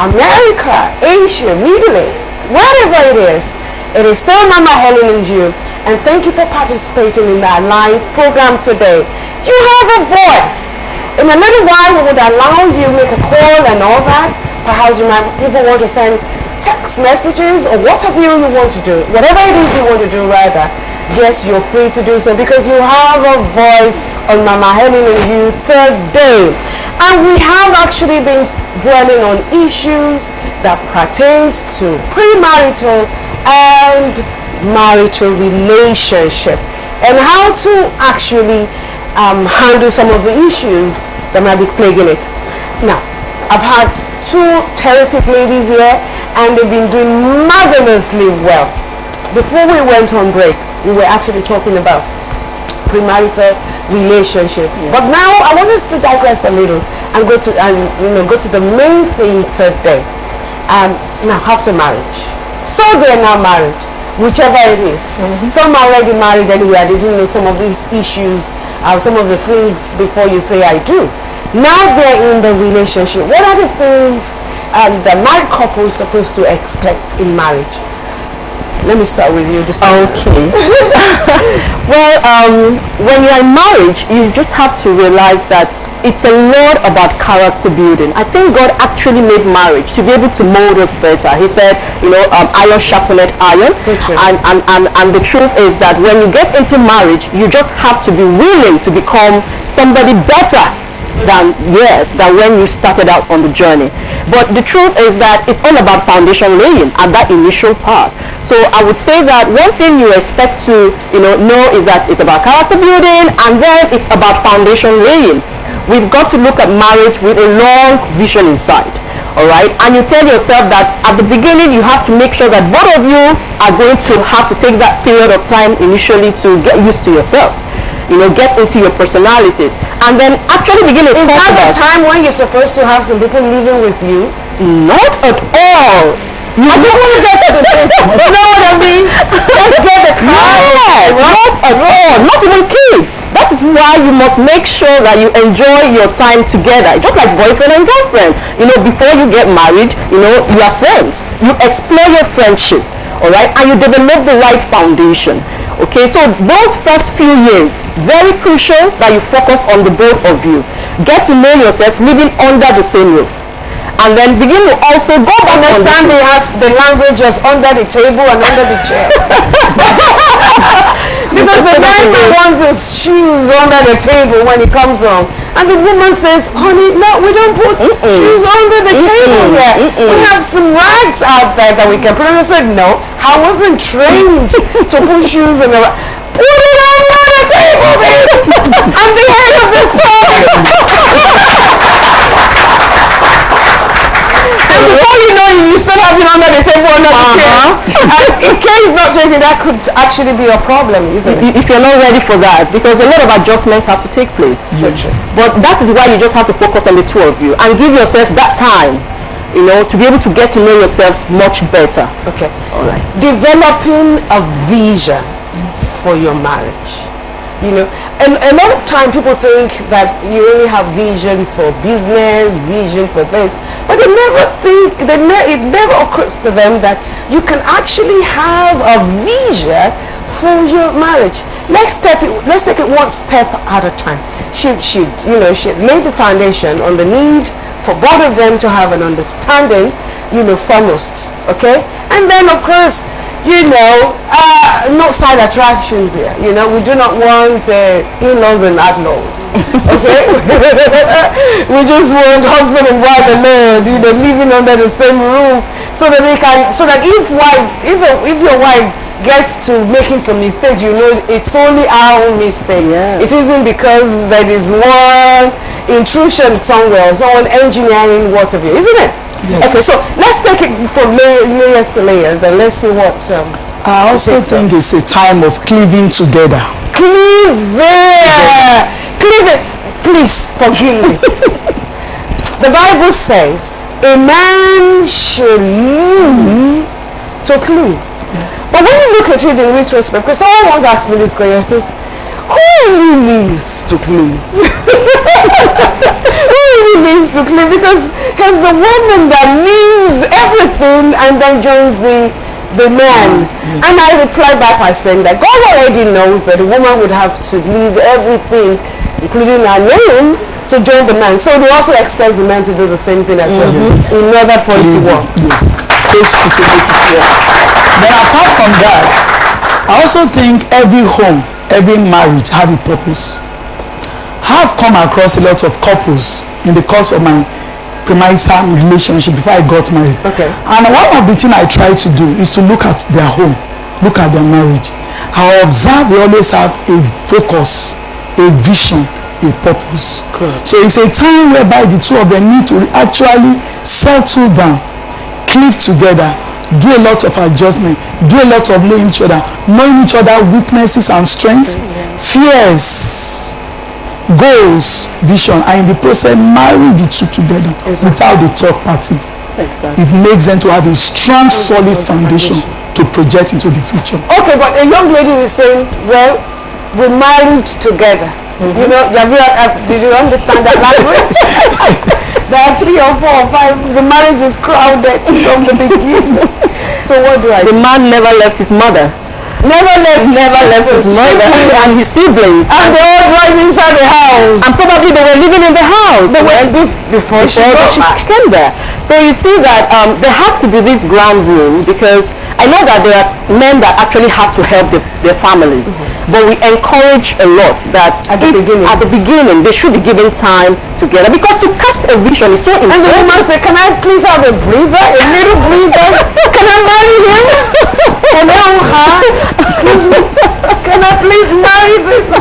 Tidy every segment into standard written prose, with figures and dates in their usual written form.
America, Asia, Middle East, wherever it is still Mama Helen and you. And thank you for participating in our live program today. You have a voice. In a little while, we would allow you to make a call and all that. Perhaps you might even want to send text messages or whatever you want to do. Whatever it is you want to do, rather. Yes, you're free to do so because you have a voice on Mama Helen and you today. And we have actually been dwelling on issues that pertains to premarital and marital relationship and how to actually handle some of the issues that might be plaguing it. Now, I've had two terrific ladies here and they've been doing marvelously well. Before we went on break, we were actually talking about premarital relationships. Yeah. But now I want us to digress a little and go to the main thing today. Now, after marriage. So they're now married, whichever it is. Some are already married anyway. They didn't know some of these issues, some of the things before you say I do. Now they're in the relationship. What are the things the married couple is supposed to expect in marriage? Let me start with you. Okay. Well, when you're in marriage, you just have to realize that it's a lot about character building. I think God actually made marriage to be able to mold us better. He said, iron sharpened iron. So true. And the truth is that when you get into marriage, you just have to be willing to become somebody better than when you started out on the journey. But the truth is that it's all about foundation laying at that initial part. So I would say that one thing you expect to know is that it's about character building, and then it's about foundation laying. We've got to look at marriage with a long vision inside. All right, and you tell yourself that at the beginning you have to make sure that both of you are going to have to take that period of time initially to get used to yourselves. Get into your personalities, and then actually begin to talk about. Is that the time when you're supposed to have some people living with you? Not at all. I just want to get to the basics. You know what I mean? Let's get the crowd. Yes, not at all. Not even kids. That is why you must make sure that you enjoy your time together. Just like boyfriend and girlfriend. Before you get married, you are friends. You explore your friendship. All right, and you develop the right foundation. Okay, so those first few years, very crucial that you focus on the both of you. Get to know yourselves living under the same roof. And then begin to also go back. Understand the languages under the table and under the chair. Because the man wants his shoes under the table when he comes home. And the woman says, honey, no, we don't put shoes under the table yet. We have some rags out there that we can put on. I said, no, I wasn't trained to put shoes in the rag. Put it under the table, baby. I'm the head of this family. And before you know it, you still have it under the table under the chair. And in case not taking, that could actually be a problem, isn't it? If you're not ready for that, because a lot of adjustments have to take place. Yes. But that is why you just have to focus on the two of you and give yourselves that time, to be able to get to know yourselves much better. Okay. All right. Developing a vision for your marriage. And a lot of time people think that you only have vision for business, vision for this, but they never think, it never occurs to them that you can actually have a vision for your marriage. Let's take it one step at a time. She laid the foundation on the need for both of them to have an understanding, foremost, okay? And then of course, no side attractions here. We do not want in-laws and out-laws. Okay? We just want husband and wife alone, living under the same roof, so that if your wife gets to making some mistakes, it's only our own mistake. Yeah. It isn't because there is one intrusion somewhere, someone engineering whatever, isn't it? Yes. Okay, so let's take it from layers to layers, and let's see what I also think it's a time of cleaving together. Cleaving. Please forgive me. The Bible says a man should live to cleave. Yeah. But when you look at it in retrospect, because someone once asked me this question, says, who really lives to clean? Who really lives to clean? Because here's the woman that leaves everything and then joins the man. And I replied back by saying that God already knows that the woman would have to leave everything, including her name, to join the man. So he also expects the man to do the same thing as well, in order for it to work. Yes, takes to make it work. Then apart from that, I also think every home, every marriage have a purpose. I have come across a lot of couples in the course of my premarital relationship before I got married. Okay. And one of the things I try to do is to look at their home, look at their marriage. I observe they always have a focus, a vision, a purpose. Cool. So it's a time whereby the two of them need to actually settle down, cleave together, do a lot of adjustment, do a lot of knowing each other, knowing each other weaknesses and strengths, fears, goals, vision, and in the process marry the two together without the third party. It makes them to have a strong, solid foundation to project into the future. Okay, but a young lady is saying, well, we married together. You know, did you understand that language? There are 3 or 4 or 5. The marriage is crowded from the beginning. So what do I do? The man never left his mother. Never left his mother and his siblings. And they all right inside the house. And probably they were living in the house. They were before she came there. So you see that there has to be this ground rule, because I know that there are men that actually have to help their families. But we encourage a lot that at the beginning they should be given time together, because to cast a vision is so important. And the woman said, can I please have a breather, a little breather? Can I marry him? Excuse me, can I please marry this?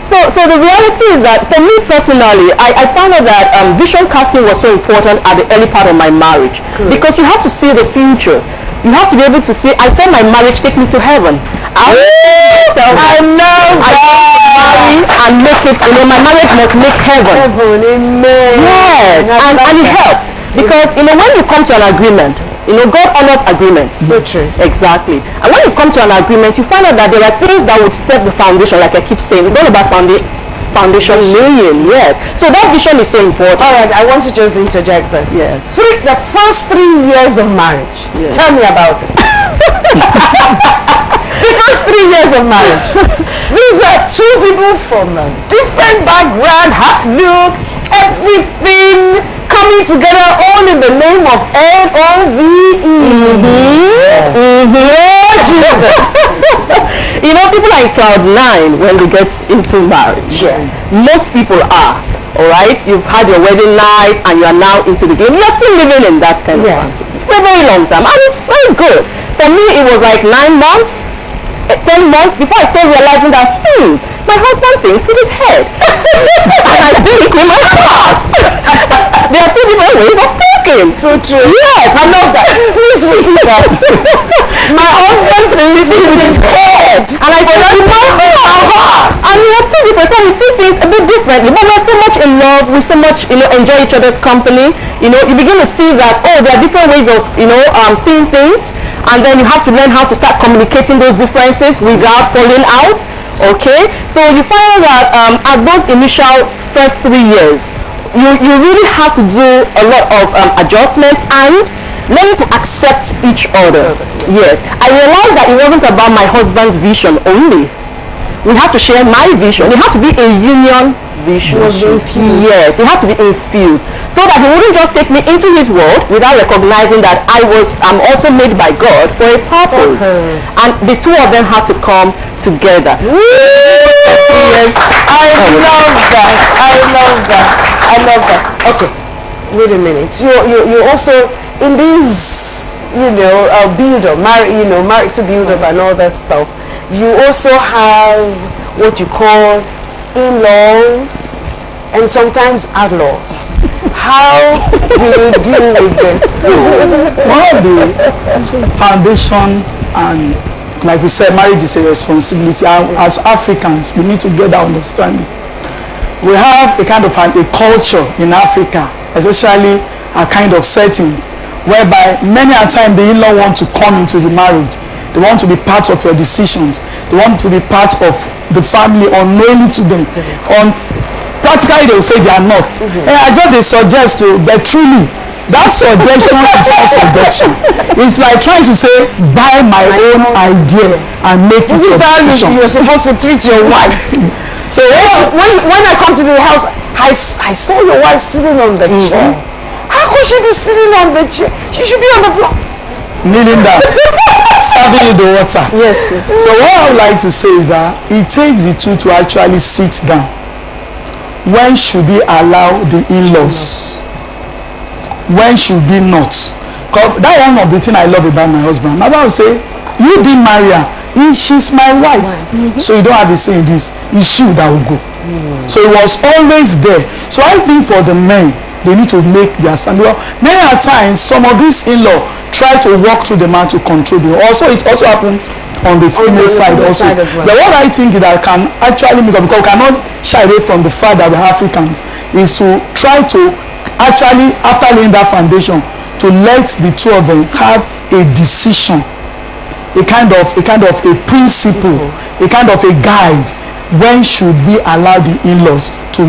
So the reality is that for me personally, I found out that vision casting was so important at the early part of my marriage. Because you have to see the future. You have to be able to say, I saw my marriage take me to heaven. I love marry and make it, you know, my marriage must make heaven. Amen. Yes, and it helped. Because, you know, when you come to an agreement, you know, God honors agreements. So true. Exactly. And when you come to an agreement, you find out that there are things that would set the foundation, like I keep saying. It's all about foundation laying. Yes. So that vision is so important. All right, I want to just interject this. Yes. The first 3 years of marriage. Yes. Tell me about it. The first 3 years of marriage. These are 2 people from a different background, look, everything coming together all in the name of L-O-V-E. Jesus. You know, people are in cloud 9 when they get into marriage. Yes. Most people are. All right, you've had your wedding night and you are now into the game. You're still living in that kind of fantasy for a very long time, and it's very good. For me, it was like 9 months, 10 months before I started realizing that my husband thinks with his head and I think with my heart. There are 2 different ways of thinking. So true. Yes, I love that. Please repeat that. My husband thinks with his head and I think with my heart. And we are 2 different, so we see things a bit differently, but we're so much in love, we so much, you know, enjoy each other's company. You know, you begin to see that, oh, there are different ways of, you know, seeing things, and then you have to learn how to start communicating those differences without falling out. Okay, so you find out that at those initial first 3 years, you really have to do a lot of adjustments and learning to accept each other. Yes, I realized that it wasn't about my husband's vision only. We have to share my vision. It had to be a union vision. Yes, it had to be infused, so that he wouldn't just take me into his world without recognizing that I'm also made by God for a purpose. And the 2 of them had to come together. Yes. I love that. Okay, wait a minute. You also in this, you know, married to build up and all that stuff. You also have what you call in-laws and sometimes outlaws. How do you deal with this? One of the foundation, and like we said, marriage is a responsibility, and as Africans we need to get that understanding. We have a kind of a culture in Africa, especially a kind of settings whereby many a time the in-law want to come into the marriage. They want to be part of your decisions. They want to be part of the family unknowingly to them. Practically they will say they are not. I just they suggest to, but truly that suggestion is not suggestion. It's like trying to say buy my own idea and make it. This is how you're supposed to treat your wife. So when I come to the house, I saw your wife sitting on the chair. How could she be sitting on the chair? She should be on the floor. Kneeling down, serving you the water. Yes. So what I would like to say is that it takes the two to actually sit down. When should we allow the in-laws? When should we not? Because that's one of the things I love about my husband. My wife will say, you didn't marry her. She's my wife. So you don't have to say this. It's you that will go. So it was always there. So I think for the men, they need to make their stand. Well, many a times, some of these in-law try to walk through the man to control them. Also, it also happened on the female side also. As well. But what I think that can actually make up, because we cannot shy away from the fact that we're Africans, is to try to actually, after laying that foundation, to let the two of them have a decision, a kind of a principle, a kind of a guide. When should we allow the in-laws to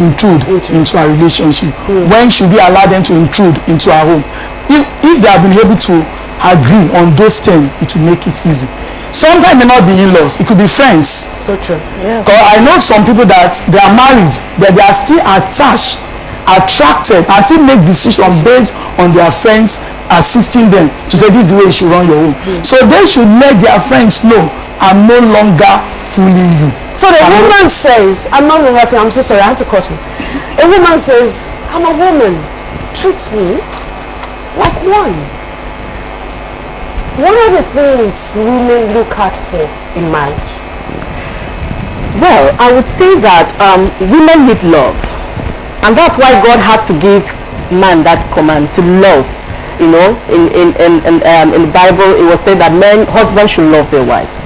intrude into our relationship? When should we allow them to intrude into our home? If they have been able to agree on those terms, it will make it easy. Sometimes they may not be in-laws, it could be friends. So true. Yeah. Because I know some people that they are married, but they are still attached, attracted, and still make decisions based on their friends assisting them to say this is the way you should run your home. So they should let their friends know, I'm no longer fooling you. So the woman says, I'm not laughing, I'm so sorry, I have to cut you. A woman says, I'm a woman, treat me like one. What are the things women look out for in marriage? Well, I would say that women need love, and that's why God had to give man that command to love. You know, in the Bible, it was said that husbands should love their wives.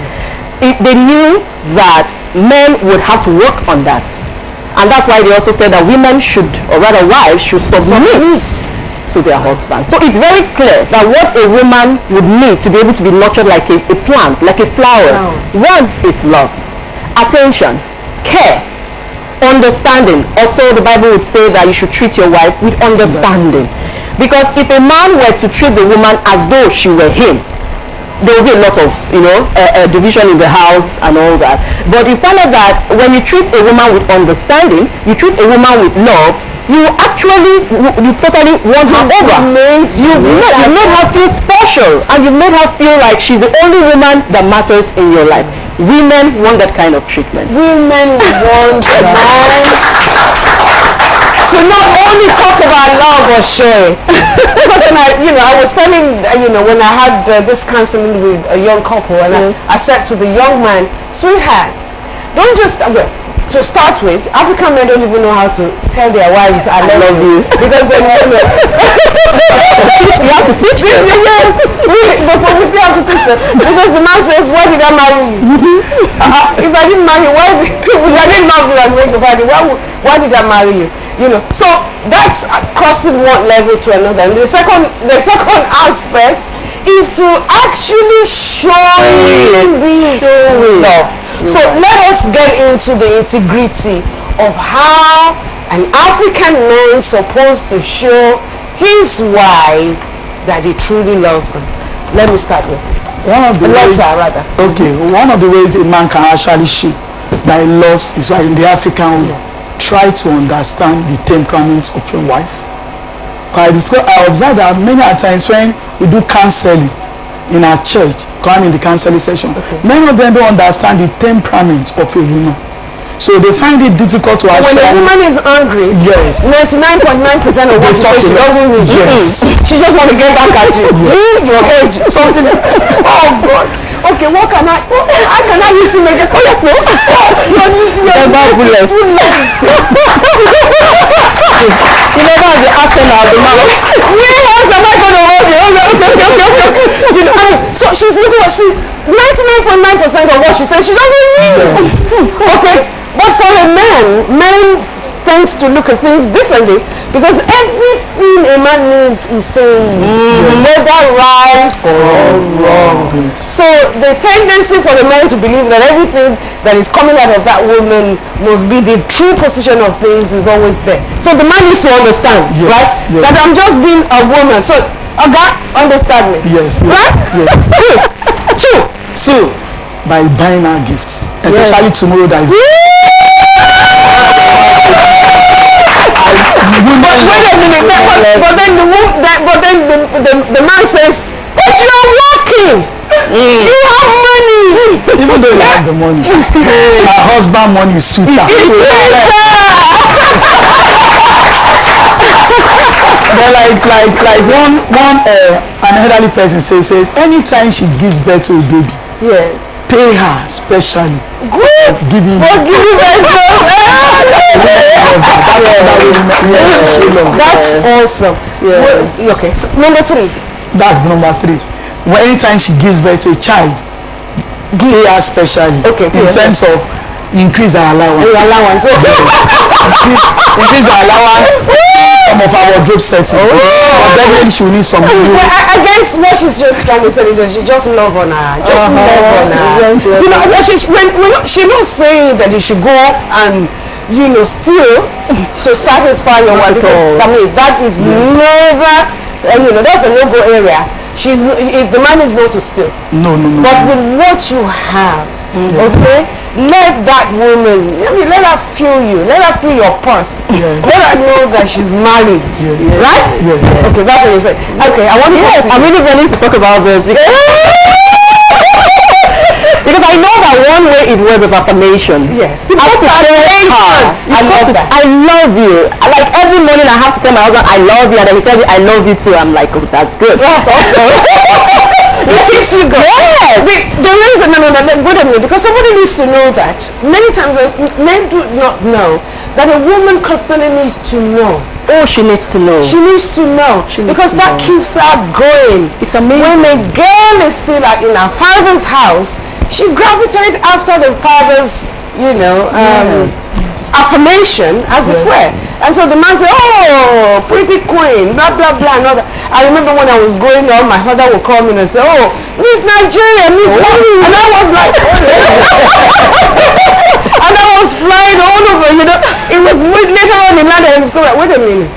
They knew that men would have to work on that, and that's why they also said that women should, or rather wives should submit to their husband. So it's very clear that what a woman would need to be able to be nurtured like a plant, like a flower. One is love, attention, care, understanding. Also, the Bible would say that you should treat your wife with understanding. Because if a man were to treat the woman as though she were him, there will be a lot of, division in the house and all that. But you find out that when you treat a woman with understanding, you treat a woman with love, you totally won her over. You made her feel special, and you made her feel like she's the only woman that matters in your life. Women want that kind of treatment. Women want to not only talk about love or share it. Because when I was telling, when I had this counseling with a young couple, and I said to the young man, sweetheart, don't just, to start with, African men don't even know how to tell their wives, I love you. Because they know. You have to teach them. Yes, but we still have to teach them. Because the man says, why did I marry you? If I didn't marry you, why did I marry you? So that's crossing one level to another. And the second aspect is to actually show this love. So let us get into the integrity of how an African man is supposed to show his wife that he truly loves him. Let me start with one of the ways. Okay, one of the ways a man can actually show that he loves his wife in the African way. Yes. Try to understand the temperaments of your wife. I observe that many times when we do counseling in our church, in the counseling session, many of them don't understand the temperament of a woman. So they find it difficult to actually... When a woman is angry, 99.9% of what she says, she doesn't mean. Yes. She just want to get back at you. Leave your head, something. Oh God. Okay, how can I hit him again? Oh, yes, no. You're bullet. You never have the arsenal of the mouth. Where else am I going to hold you? Okay. So she's looking at 99.9% of what she says, she doesn't mean. Yes. Okay. But for a man tends to look at things differently, because everything a man means things he says, whether right or wrong. So the tendency for the man to believe that everything that is coming out of that woman must be the true position of things is always there. So the man needs to understand, right? Yes. That I'm just being a woman. So, understand me. Yes. Right? Yes. Two, by buying her gifts, especially tomorrow that is. But wait a minute. But then the man says, "But you are working. You have money." Even though you have the money, her husband money is sweeter. But like an elderly person says anytime she gives birth to a baby, pay her specially. Giving that's awesome. Okay, so number 3. That's number 3. Well, anytime she gives birth to a child, pay her specially. In terms of increase her allowance. Increase her allowance. Some of our wardrobe settings. But then she will need some. Well, I guess what she's just trying to say is that she just love on her. Just love on her. You know, she's not saying that you should go and steal to satisfy your wife, because I mean that is never that's a no-go area. The man is not to steal. No. But with what you have, okay, let that woman, let her feel you. Let her feel your purse. Let her know that she's married. Right? Okay, that's what you say. Okay, I want to. I'm really wanting to talk about this because I know that one way is words of affirmation. Yes. You have to tell her, I love that. I love you. Like every morning I have to tell my husband, I love you, and then he tells me, I love you too. I'm like, oh, that's good. That's awesome. It keeps you going. Yes. The reason, wait a minute, because somebody needs to know that. Many times men do not know that a woman constantly needs to know. Oh, she needs to know. She needs to know because that keeps her going. It's amazing. When a girl is still in her father's house, she gravitates after the father's, affirmation, as it were. And so the man said, "Oh, pretty queen, blah blah blah." And all that. I remember when I was growing up, my father would call me and say, "Oh, Miss Nigeria, Miss," and I was like, and I was flying all over. It was later on in London. I was going, wait a minute.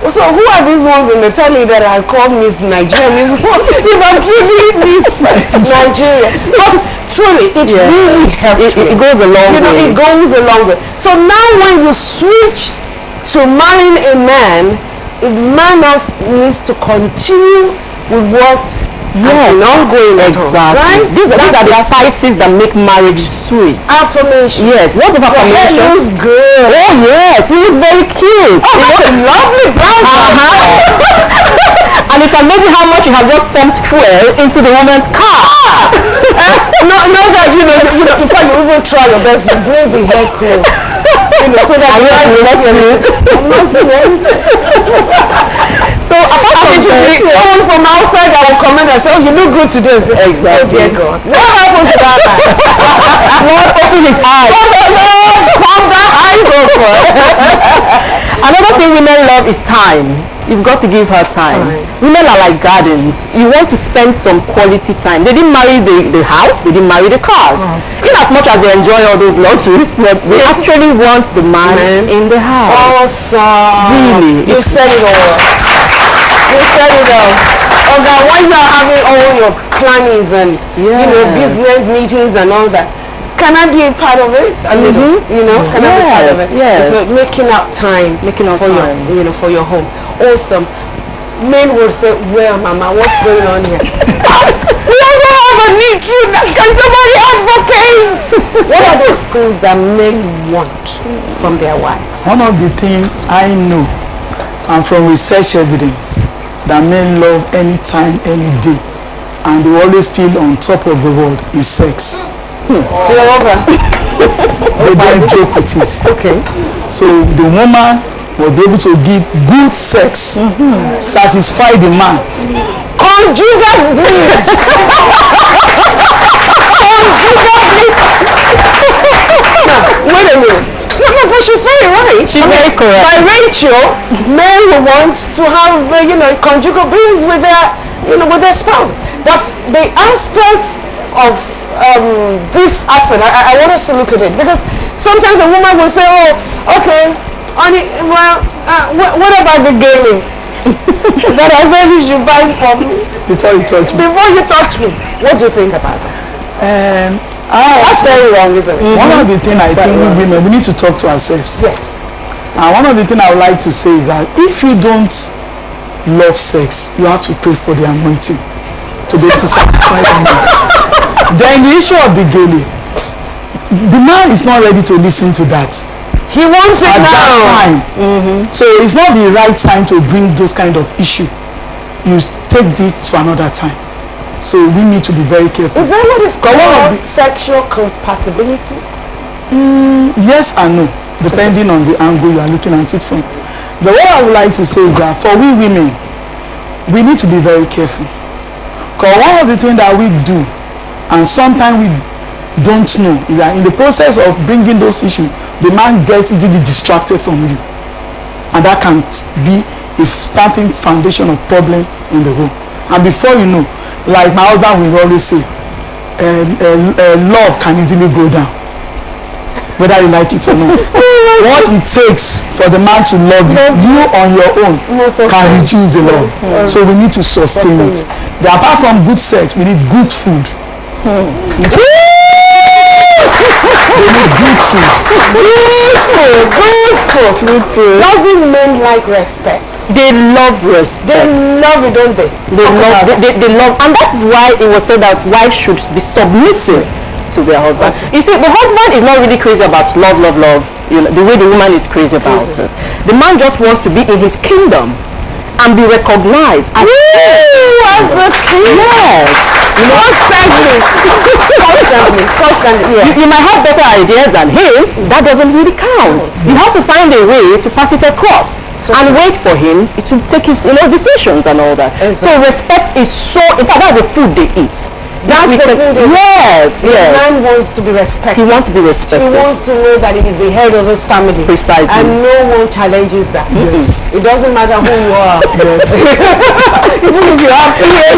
So who are these ones in the telly that I call Miss Nigeria? Miss if I'm truly Miss Nigeria, but truly it really helps me. It goes a long way. It goes a long way. So now when you switch to marrying a man, a man needs to continue with what has been ongoing. Exactly. Right? These are the spices that make marriage sweet. Affirmation. Yes. What of affirmation? Your hair looks good. Oh yes, you look very cute. Oh, that's a lovely blouse. And it's amazing how much you have just pumped fuel into the woman's car. Not that in fact you even try your best to bring the hair close. So that I'm not seeing anything. So apart from someone from outside that will come in and say, "Oh, you look good today." Say, exactly. Oh dear God, what happened to that man? Lord, open his eyes. Lord, calm that eyes open. Another thing women love is time. You've got to give her time. Women are like gardens. You want to spend some quality time. They didn't marry the house, they didn't marry the cars. In as much as they enjoy all those luxuries, but they actually want the man in the house. Awesome. Really. You said it all. You said it all. Okay, when you're having all your plannings and business meetings and all that, can I be a part of it? A little, can I be part of it? Yes. So making out time, for your home. Awesome. Men will say, "Well, Mama, what's going on here?" We also have a need to. Can somebody advocate? What are those things that men want from their wives? One of the things I know, and from research evidence, that men love anytime, any day, and they always feel on top of the world is sex. They don't joke with it. Okay. So the woman will be able to give good sex, satisfy the man. Conjugal bliss. Conjugal bliss. Now, wait a minute. but she's very right. She's very correct. By Rachel, men who want to have, conjugal beings with their spouse. But the aspect of this aspect, I want us to look at it, because sometimes a woman will say, oh, okay, honey, well, what about the gaming that I said you should buy for me? Before you touch me. Before you touch me. What do you think about that? That's very wrong, isn't it? One of the things I think we women, we need to talk to ourselves. Yes. And one of the things I would like to say is that if you don't love sex, you have to pray for the anointing to be able to satisfy the man. Then the issue of the gele, the man is not ready to listen to that. He wants it at now. that time. So it's not the right time to bring those kind of issue. You take it to another time. So we need to be very careful. Is that what is called sexual compatibility? Yes and no, depending on the angle you are looking at it from. But what I would like to say is that for we women, we need to be very careful. Because one of the things that we do, and sometimes we don't know, is that in the process of bringing those issues, the man gets easily distracted from you. And that can be a starting foundation of problem in the home. And before you know, like my husband will always say, love can easily go down, whether you like it or not. What it takes for the man to love you on your own can reduce the love. So we need to sustain it. Apart from good sex, we need good food. We need good food. Good food. Doesn't men like respect? They love respect. They love it, don't they? They love, and that is why it was said that wives should be submissive to their husbands. You see, the husband is not really crazy about love, the way the woman is crazy about it. The man just wants to be in his kingdom and be recognized as the king. Yes. Constantly. Yeah. You might have better ideas than him. That doesn't really count. You have to find a way to pass it across and wait for him to take his decisions and all that. So respect is so. In fact, that's the food they eat. That's the food. Yes. The man wants to be respected. He wants to be respected. He wants to know that he is the head of his family. Precisely. And no one challenges that. Yes. It doesn't matter who you are. Yes. Even if you have PhD,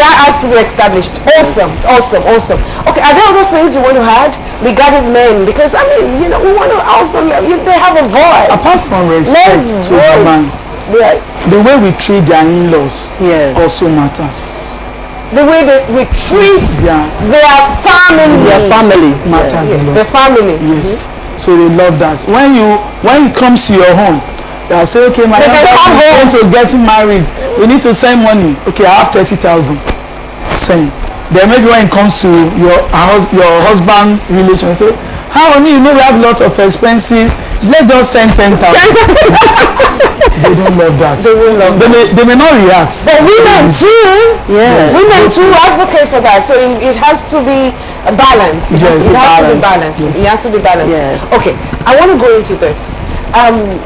that has to be established. Awesome. Okay, are there other things you want to add regarding men? Because we want to also they have a voice. Apart from respect to the man, the way we treat their in-laws also matters. The way that we treat their family matters a lot. The family. Yes. So they love that. When it comes to your home, they'll say, okay, my husband is going to getting married. We need to send money. Okay, I have 30,000. Send. Then maybe when it comes to your husband relation, say, how honey, we have a lot of expenses. Let us send 10,000. They don't love that. They may not react. But women too. Yes. Women too advocate for that. So it has to be balanced. It has to be balanced. It has to be balanced. Yes. Okay, I want to go into this.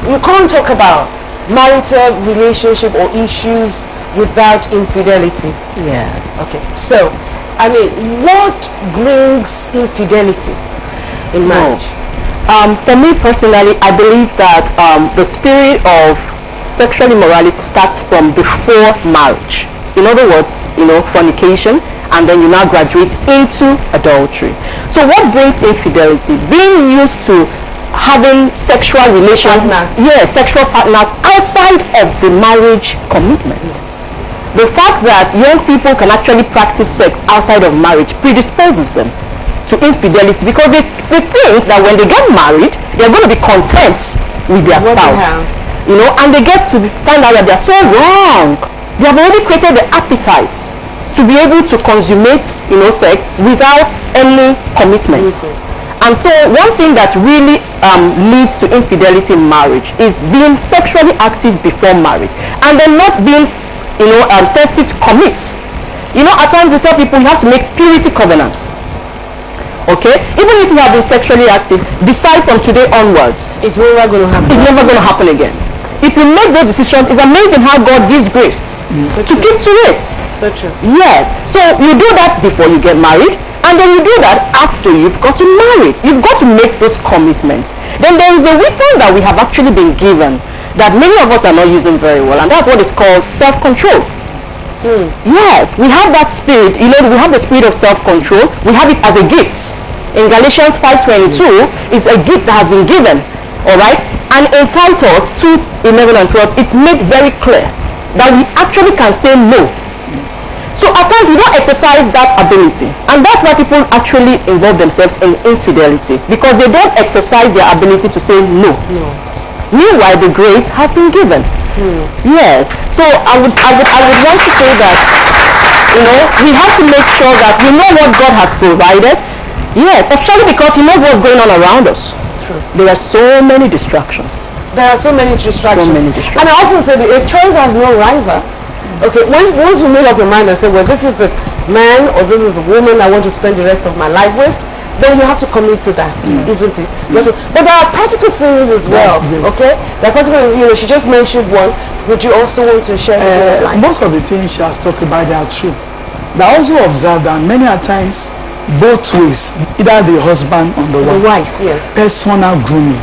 You can't talk about marital relationship or issues without infidelity. Yeah. Okay. So, what brings infidelity in marriage? For me personally, I believe that the spirit of sexual immorality starts from before marriage. In other words, fornication, and then you now graduate into adultery. So what brings infidelity? Being used to having sexual relations, sexual partners outside of the marriage commitment. The fact that young people can actually practice sex outside of marriage predisposes them to infidelity, because they think that when they get married, they're going to be content with their spouse. And they get to find out that they're so wrong. They have already created the appetite to be able to consummate, sex without any commitment. And so one thing that really leads to infidelity in marriage is being sexually active before marriage, and then not being, sensitive to commit. At times we tell people you have to make purity covenants. Okay, even if you have been sexually active, decide from today onwards. It's never going to happen. It's never going to happen again. If you make those decisions, it's amazing how God gives grace to keep to it. So true. Yes. So you do that before you get married, And then you do that after you've gotten married. You've got to make those commitments. Then there is a weapon that we have actually been given that many of us are not using very well, and that's what is called self-control. Yes, we have that spirit. You know, we have the spirit of self-control. We have it as a gift. In Galatians 5:22, it's a gift that has been given. All right? And in Titus 2:11 and 12, it's made very clear that we actually can say no. So at times we don't exercise that ability, and that's why people actually involve themselves in infidelity, because they don't exercise their ability to say no. Meanwhile, the grace has been given. Yes. So I would want to say that, you know, we have to make sure that we know what God has provided. Yes, especially because He knows what's going on around us. True. There are so many distractions. There are so many distractions. So many distractions. And I often say that a choice has no rival. Okay, once you make up your mind and say, well, this is the man or this is the woman I want to spend the rest of my life with, then you have to commit to that, isn't it? But there are practical things as well, okay? There are practical, you know, she just mentioned one, but you also want to share most of the things she has talked about, they are true. But I also observe that many a times, both ways, either the husband or the wife, yes, personal grooming.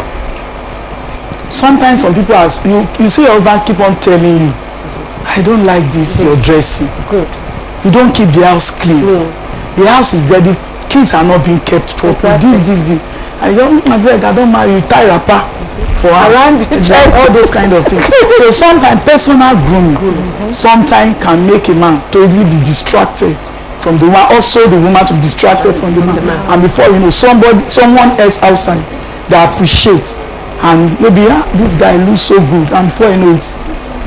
Sometimes some people ask, you see your husband keep on telling you, I don't like this, your dressing. Good. You don't keep the house clean. The house is dirty. Kids are not being kept properly. This. I don't marry you, tie wrapper for around the chest. All those kind of things. So sometimes personal grooming sometimes can make a man to easily be distracted from the woman, also the woman to be distracted from the man. And before you know, someone else outside that appreciates, and maybe this guy looks so good, and before you know it,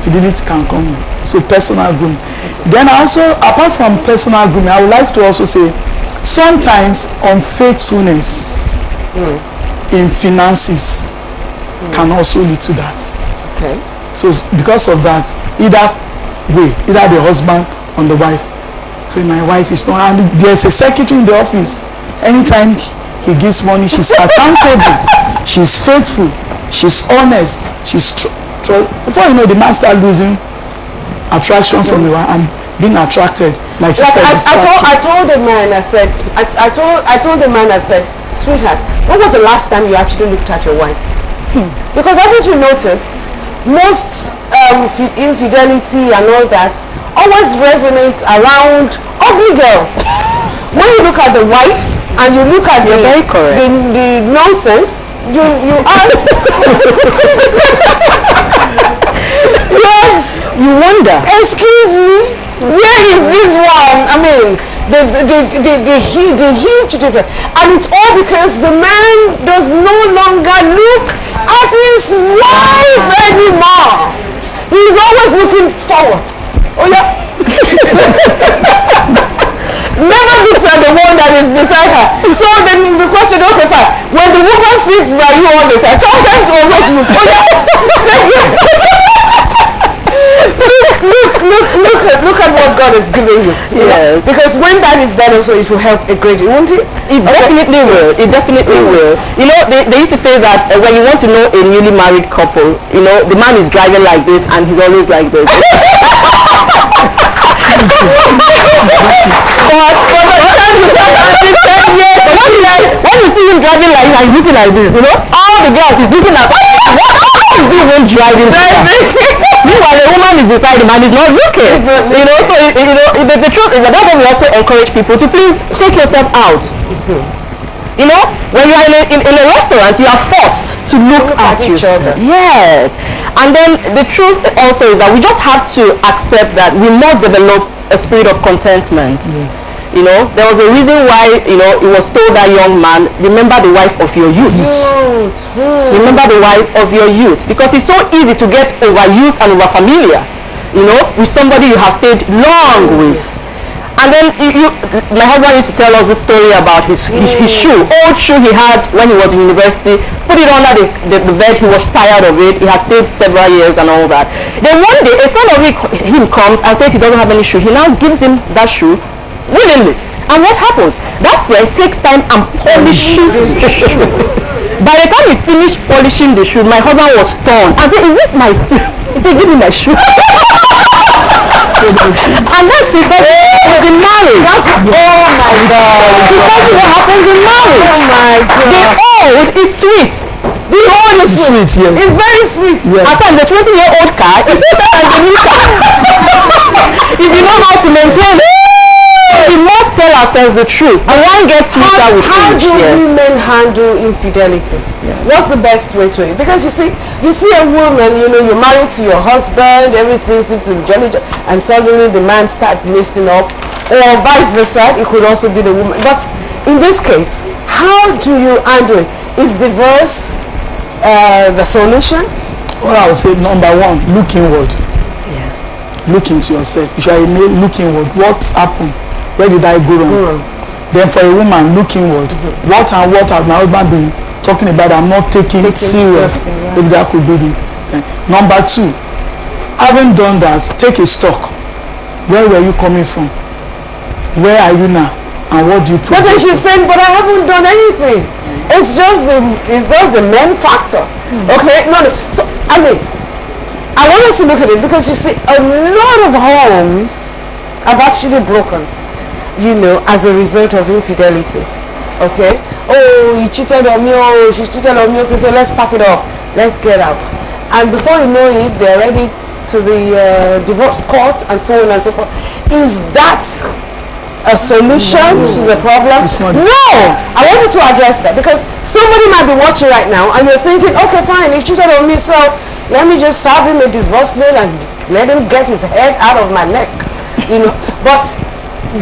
fidelity can come in. So personal grooming. Then also, apart from personal grooming, I would like to also say, sometimes unfaithfulness in finances can also lead to that. Okay. So because of that, either way, either the husband or the wife, say my wife is not, and there's a secretary in the office. Anytime he gives money, she's accountable, she's faithful, she's honest, she's before you know, the man start losing attraction from the wife and being attracted, like she said. I told the man, I said, sweetheart, when was the last time you actually looked at your wife? Because haven't you noticed most infidelity and all that always resonates around ugly girls. When you look at the wife and you look at the nonsense, you ask. Yes, you wonder. Excuse me, where is this one? I mean, the huge difference, and it's all because the man does no longer look at his wife anymore. He's always looking forward. Oh yeah. Never looks at the one that is beside her. So then the question, okay, fine. When the woman sits by you all the time, sometimes always look. Oh yeah. Look at what God is giving you. Yes. Because when that is done also, it will help a great deal, won't it? It definitely will. It definitely will. You know, they used to say that when you want to know a newly married couple, you know, the man is driving like this and he's always like this. But by the time you turn 10 years, when you see him driving like that, he's looking like this, you know, all the girls is looking at, what is he even driving? Meanwhile, the woman is beside him and he's not looking. You know, so the truth is that that's why we also encourage people to please take yourself out. You know, when you are in a restaurant, you are forced to look at each other. Yes. And then the truth also is that we just have to accept that we must develop a spirit of contentment. Yes. You know, there was a reason why, you know, it was told that young man, remember the wife of your youth. Remember the wife of your youth. Because it's so easy to get overused and overfamiliar, you know, with somebody you have stayed long with. And then my husband used to tell us the story about his shoe, old shoe he had when he was in university, put it under the bed, he was tired of it, he had stayed several years and all that. Then one day a friend of him comes and says he doesn't have any shoe. He now gives him that shoe willingly. And what happens? That friend takes time and polishes the shoe. By the time he finished polishing the shoe, my husband was torn and said, is this my shoe? He said, give me my shoe. And that's precisely what happens in marriage. That's, oh my God. Precisely what happens in marriage. Oh my God. The old is sweet. The old is sweet. Yes. It's very sweet. Yes. At times, the 20-year-old car is better than the new car. If you know how to maintain it. We must tell ourselves the truth. And one gets sweeter with How age. do Yes. women handle infidelity? What's the best way to it? Because you see a woman, you know, you're married to your husband, everything seems to be jolly, and suddenly the man starts messing up, or vice versa. It could also be the woman. But in this case, how do you handle it? Is divorce the solution? Well, I would say number one, look inward. Yes. Look into yourself. If you are a male, look inward. What's happened? Where did I go wrong? Then for a woman, look inward. What and what has my husband been talking about? I'm not taking it serious. Maybe that could be the number two. Having done that, take a stock. Where were you coming from? Where are you now? And what do you But then she's saying, but I haven't done anything. It's just the men factor. Okay? No. So I mean, I want us to look at it because you see, a lot of homes have actually broken, you know, as a result of infidelity. Okay? Oh, he cheated on me. Oh, she cheated on me. Okay, so let's pack it up. Let's get out. And before you know it, they're ready to the divorce court and so on and so forth. Is that a solution to the problem? No! I want you to address that because somebody might be watching right now and you're thinking, okay, fine, he cheated on me, so let me just serve him a divorce mail and let him get his head out of my neck. You know, but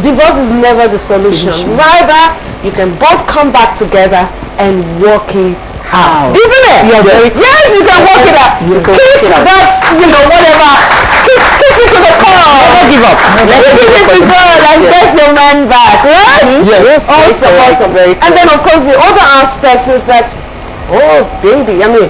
divorce is never the solution. Rather, you can both come back together and work it out. Isn't it? Yes, you can work it out. Keep that, you know, whatever. Keep it to the core. Never give up. Never give it to God and get your man back, right? Yes. Awesome. And then, of course, the other aspect is that, oh, baby, I mean,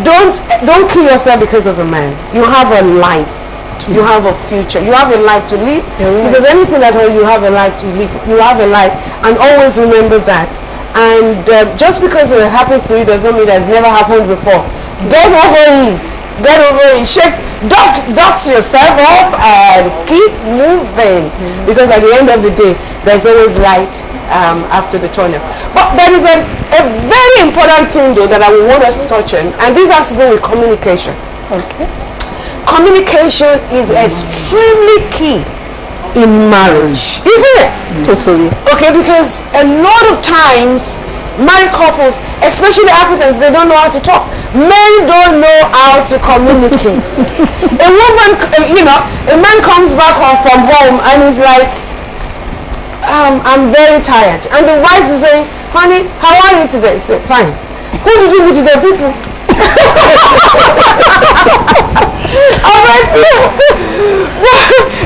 don't kill yourself because of a man. You have a life. You have a future. You have a life to live. Because anything at all, you have a life to live. You have a life. And always remember that. And just because it happens to you does not mean that it's never happened before. Get over it. Get over it. Dust yourself up and keep moving. Because at the end of the day, there's always light after the tunnel. But there is a very important thing, though, that I want us to touch on. And this has to do with communication. Okay. Communication is extremely key in marriage, isn't it? Totally. Okay, because a lot of times married couples, especially Africans, they don't know how to talk. Men don't know how to communicate. A woman, you know, a man comes back home from home and is like, I'm very tired. And the wife is saying, honey, how are you today? He said, fine. Who did you meet today, people?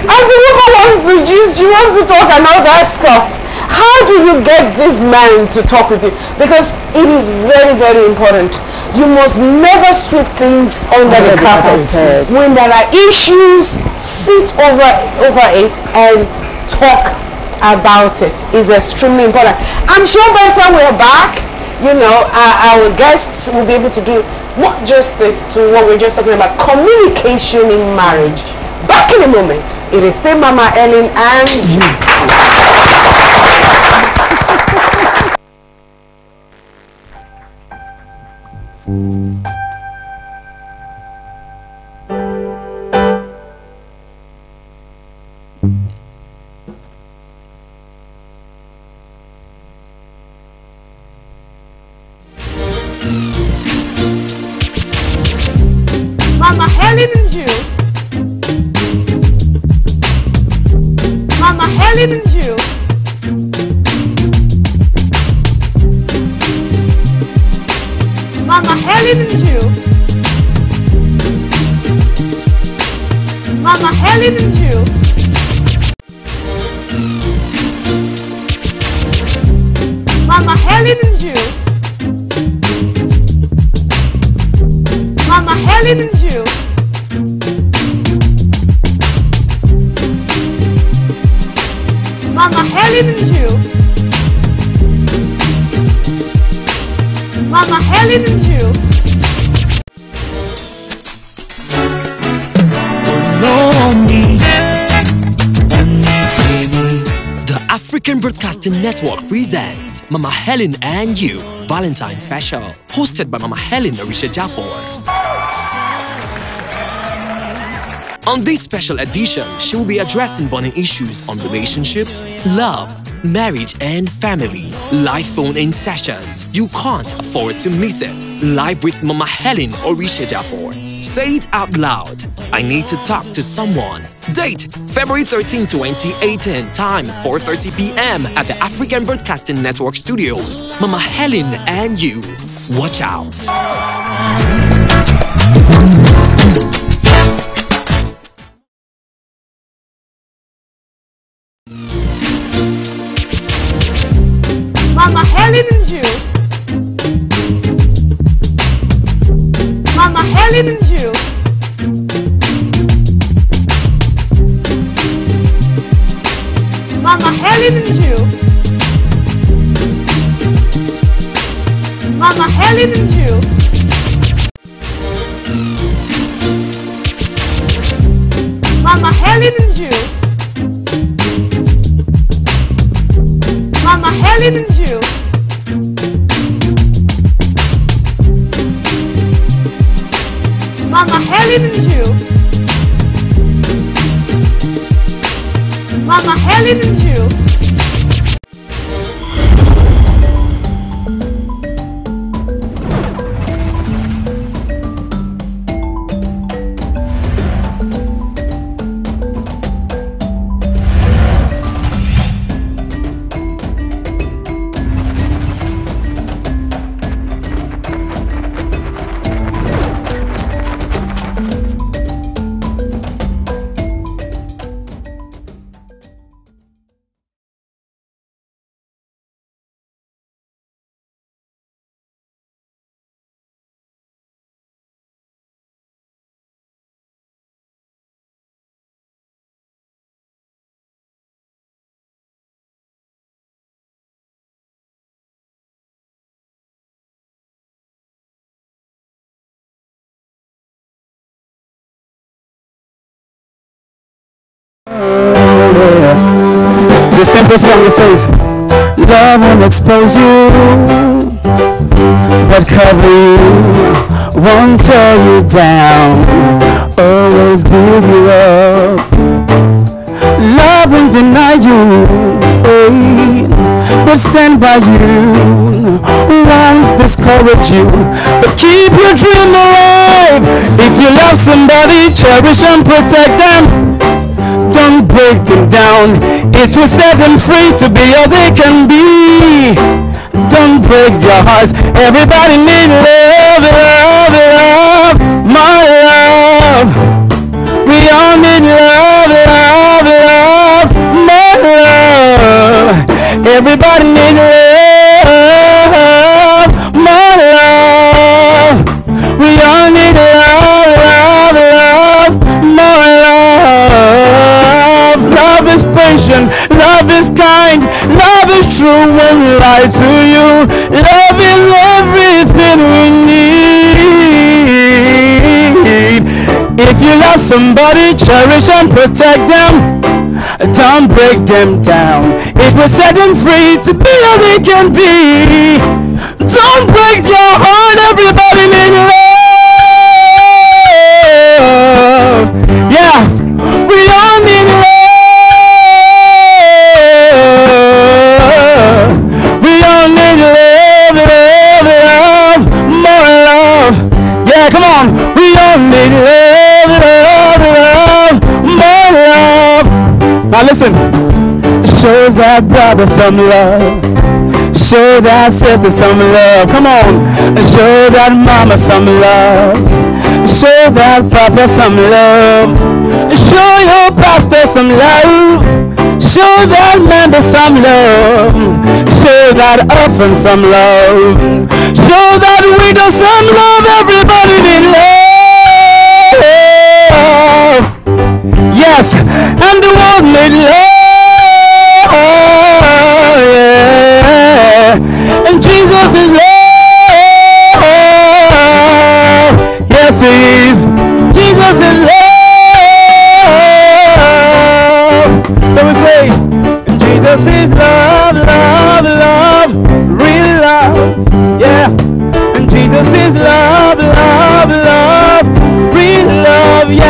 And the woman wants to gist, she wants to talk and all that stuff. How do you get this man to talk with you? Because it is very, very important. You must never sweep things under the carpet. When there are issues, sit over it and talk about it. Is extremely important. I'm sure by the time we're back, you know, our guests will be able to do more justice to what we're just talking about, communication in marriage. Back in a moment. It is still Mama Helen and you. Mama Helen and you. Mama Helen and you. Mama Helen and you. Mama Helen and you. Mama Helen and you. Mama Helen and you. Mama Helen and you. Mama Helen and you. Lonely, African Broadcasting Network presents Mama Helen and You, Valentine Special, hosted by Mama Helen Orisha Jafor. On this special edition, she will be addressing burning issues on relationships, love, marriage and family. Live phone-in sessions. You can't afford to miss it. Live with Mama Helen Orisha Jafor. Say it out loud. I need to talk to someone. Date February 13, 2018. Time 4:30 p.m. at the African Broadcasting Network Studios. Mama Helen and You. Watch out. Mama Helen and You. Mama Helen and You. Mama Helen and You. Mama Helen and You. Mama Helen and You. Mama Helen and You. Mama Helen and You. Mama Helen and You. The simple song that says, love won't expose you, but cover you, won't tear you down, always build you up. Love won't deny you, but stand by you, won't discourage you, but keep your dream alive. If you love somebody, cherish and protect them. Don't break them down. It will set them free to be all they can be. Don't break their hearts. Everybody needs love, love, love, my love. We all need love, love, love, my love. Everybody needs love, my love. We all need love, love, love, my love. Love is patient, love is kind, love is true, won't lie to you. Love is everything we need. If you love somebody, cherish and protect them. Don't break them down. It will set them free to be all they can be. Don't break your heart, everybody needs love. Yeah, we all need love. Come on, we all need love, love, love, more love. Now listen, show that brother some love, show that sister some love. Come on, show that mama some love, show that papa some love, show your pastor some love, show that member some love, show that orphan some love, show that widow some love. Everybody need love. Yes, and the world need love. Yeah. And Jesus is love. Yes, he is. Jesus is love. So we say, Jesus is love.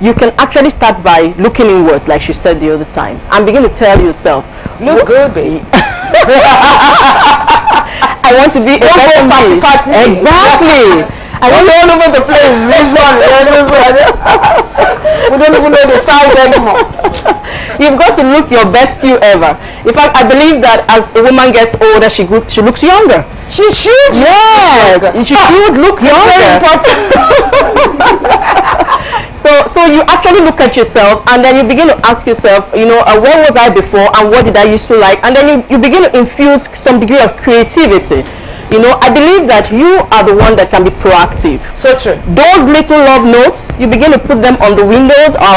you can actually start by looking inwards, like she said the other time, and begin to tell yourself, look good, baby. I want to be a better me. Exactly. I want all over the place. This one, this one. We don't even know the size anymore. You've got to look your best you ever. In fact, I believe that as a woman gets older, she looks younger. She should. Yes, she should look younger. Very important. So you actually look at yourself, and then you begin to ask yourself, where was I before, and what did I used to like, and then you begin to infuse some degree of creativity. I believe that you are the one that can be proactive. So true. Those little love notes, you begin to put them on the windows or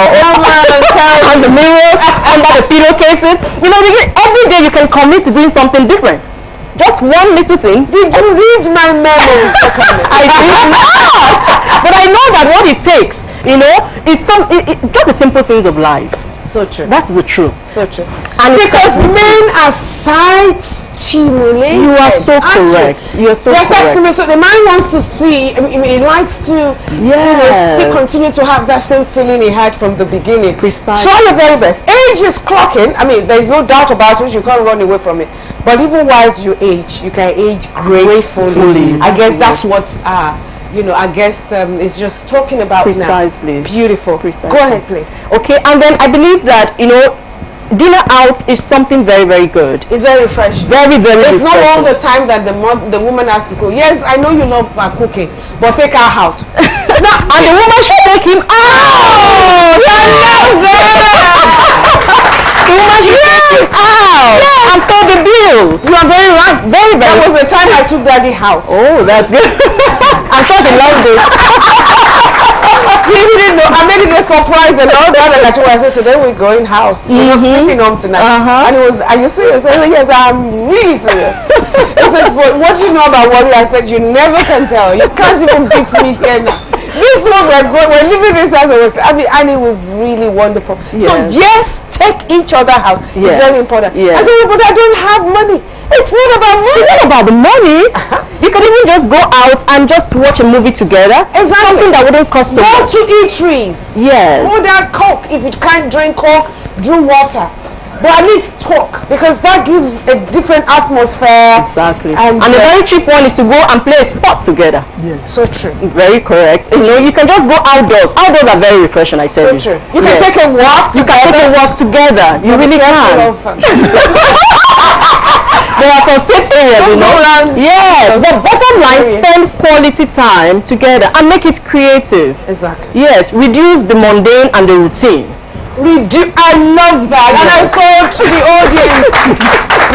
on the mirrors, under the pillowcases. Every day you can commit to doing something different. Just one little thing. Did you read my memo? I did not. But I know that what it takes, is just the simple things of life. So true. That is the truth. So true. And because men are sight stimulated. You are so correct. You are so correct. So the man wants to see. He likes to. Still continue to have that same feeling he had from the beginning. Precisely. Try your very best. Age is clocking. There is no doubt about it. You can't run away from it. But even whilst you age, you can age gracefully. I guess that's what. I guess it's just talking about precisely. Now. Beautiful. Precisely. Go ahead, please. Okay, and then I believe that dinner out is something very, very good. It's very refreshing. Very, very. It's not all the time that the woman has to cook. Yes, I know you love cooking, but take her out. No, and the woman should take him out. I love that. The woman should take him out. Yes. And pay the bill. You are very right. Very, very. That was the time I took Daddy out. Oh, that's good. I'm sure they loved it. He didn't know. I made it a surprise, and all the other I said, today we're going out. We're not sleeping home tonight. And he was, are you serious? I said, yes, I'm really serious. He said, but what do you know about what I said? You never can tell. You can't even beat me here now. This one, we're leaving this house, and it was really wonderful. Yes. So just take each other out. Yes. It's very important. Yes. I said, but I don't have money. It's not about money. It's not about the money. You could even just go out and just watch a movie together. Exactly. Something that wouldn't cost so much. Go to eateries. Yes. Order Coke. If you can't drink Coke, drink water. But at least talk, because that gives a different atmosphere. Exactly. And the very cheap one is to go and play a sport together. Yes. So true. Very correct. You can just go outdoors. Outdoors are very refreshing, I tell you. So true. You can take a walk. You can take a walk together. You really can. There are some safe areas, Yes. The bottom line, spend quality time together and make it creative. Exactly. Yes. Reduce the mundane and the routine. I love that, and I thought the audience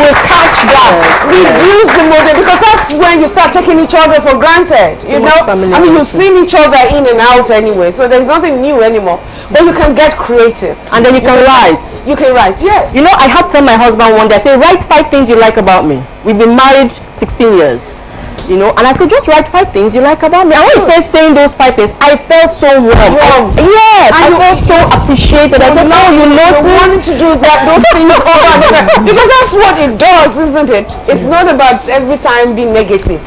will catch that. Reduce the model, because that's when you start taking each other for granted. You've seen each other in and out anyway, so there's nothing new anymore. But you can get creative, and then you can write. You can write, yes. I had to tell my husband one day. I said, write 5 things you like about me. We've been married 16 years. And I said, just write 5 things you like about me. And when he started saying those 5 things, I felt so warm. Yes, I felt so appreciated. I said, oh, you noticed? You wanted to do those things over and over. Because that's what it does, isn't it? It's not about every time being negative.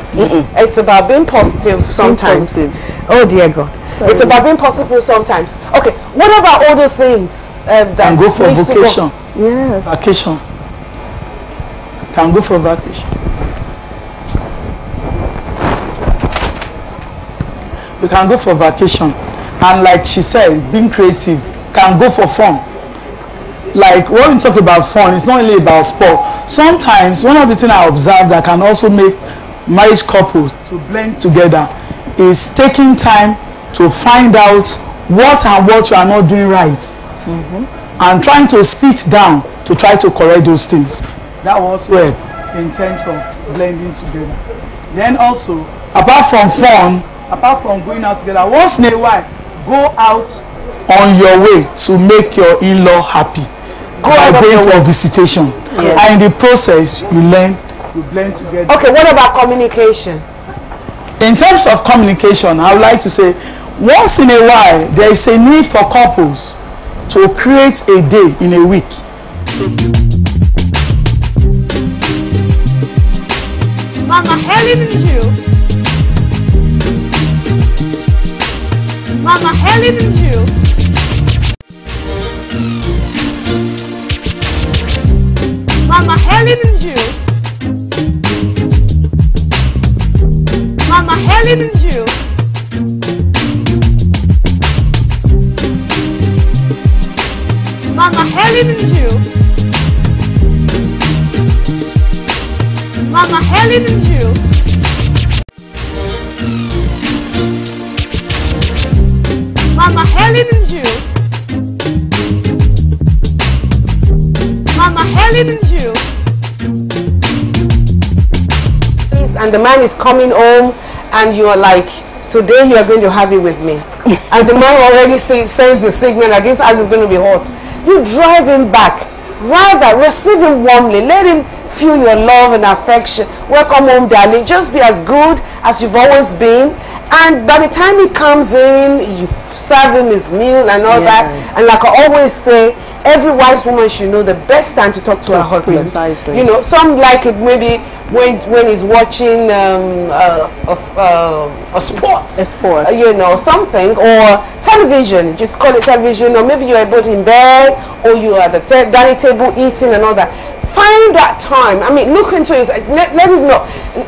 It's about being positive sometimes. Oh, dear God. Sorry. It's about being positive sometimes. Okay, what about other things that can go for vacation? Yes. Vacation. Can go for vacation. We can go for vacation, and like she said, being creative, can go for fun. Like when we talk about fun, it's not only about sport. Sometimes one of the things I observe that can also make marriage couples to blend together is taking time to find out what you are not doing right, and trying to sit down to try to correct those things. That will also help in terms of blending together. Then also, apart from fun, apart from going out together, once in a while, go out on your way to make your in-law happy. Go out going for visitation. Yes. And in the process, you learn, you blend together. Okay, what about communication? In terms of communication, I would like to say, once in a while, there is a need for couples to create a day in a week. Mama Helen and you. Mama Helen and you. Mama Helen and you. Mama Helen and you. Mama Helen and you. Mama Helen and you. And the man is coming home and you are like, today you are going to have it with me. And the man already sends the signal that this house is going to be hot. You drive him back. Rather, receive him warmly. Let him feel your love and affection. Welcome home, darling. Just be as good as you've always been. And by the time he comes in, you serve him his meal and all that. And like I always say, every wise woman should know the best time to talk to her husband. Precisely. You know, some like it maybe when he's watching a sport, you know, something, or television, just call it television, or maybe you're both in bed, or you are at the dining table eating and all that. Find that time. I mean, look into it. Let it know.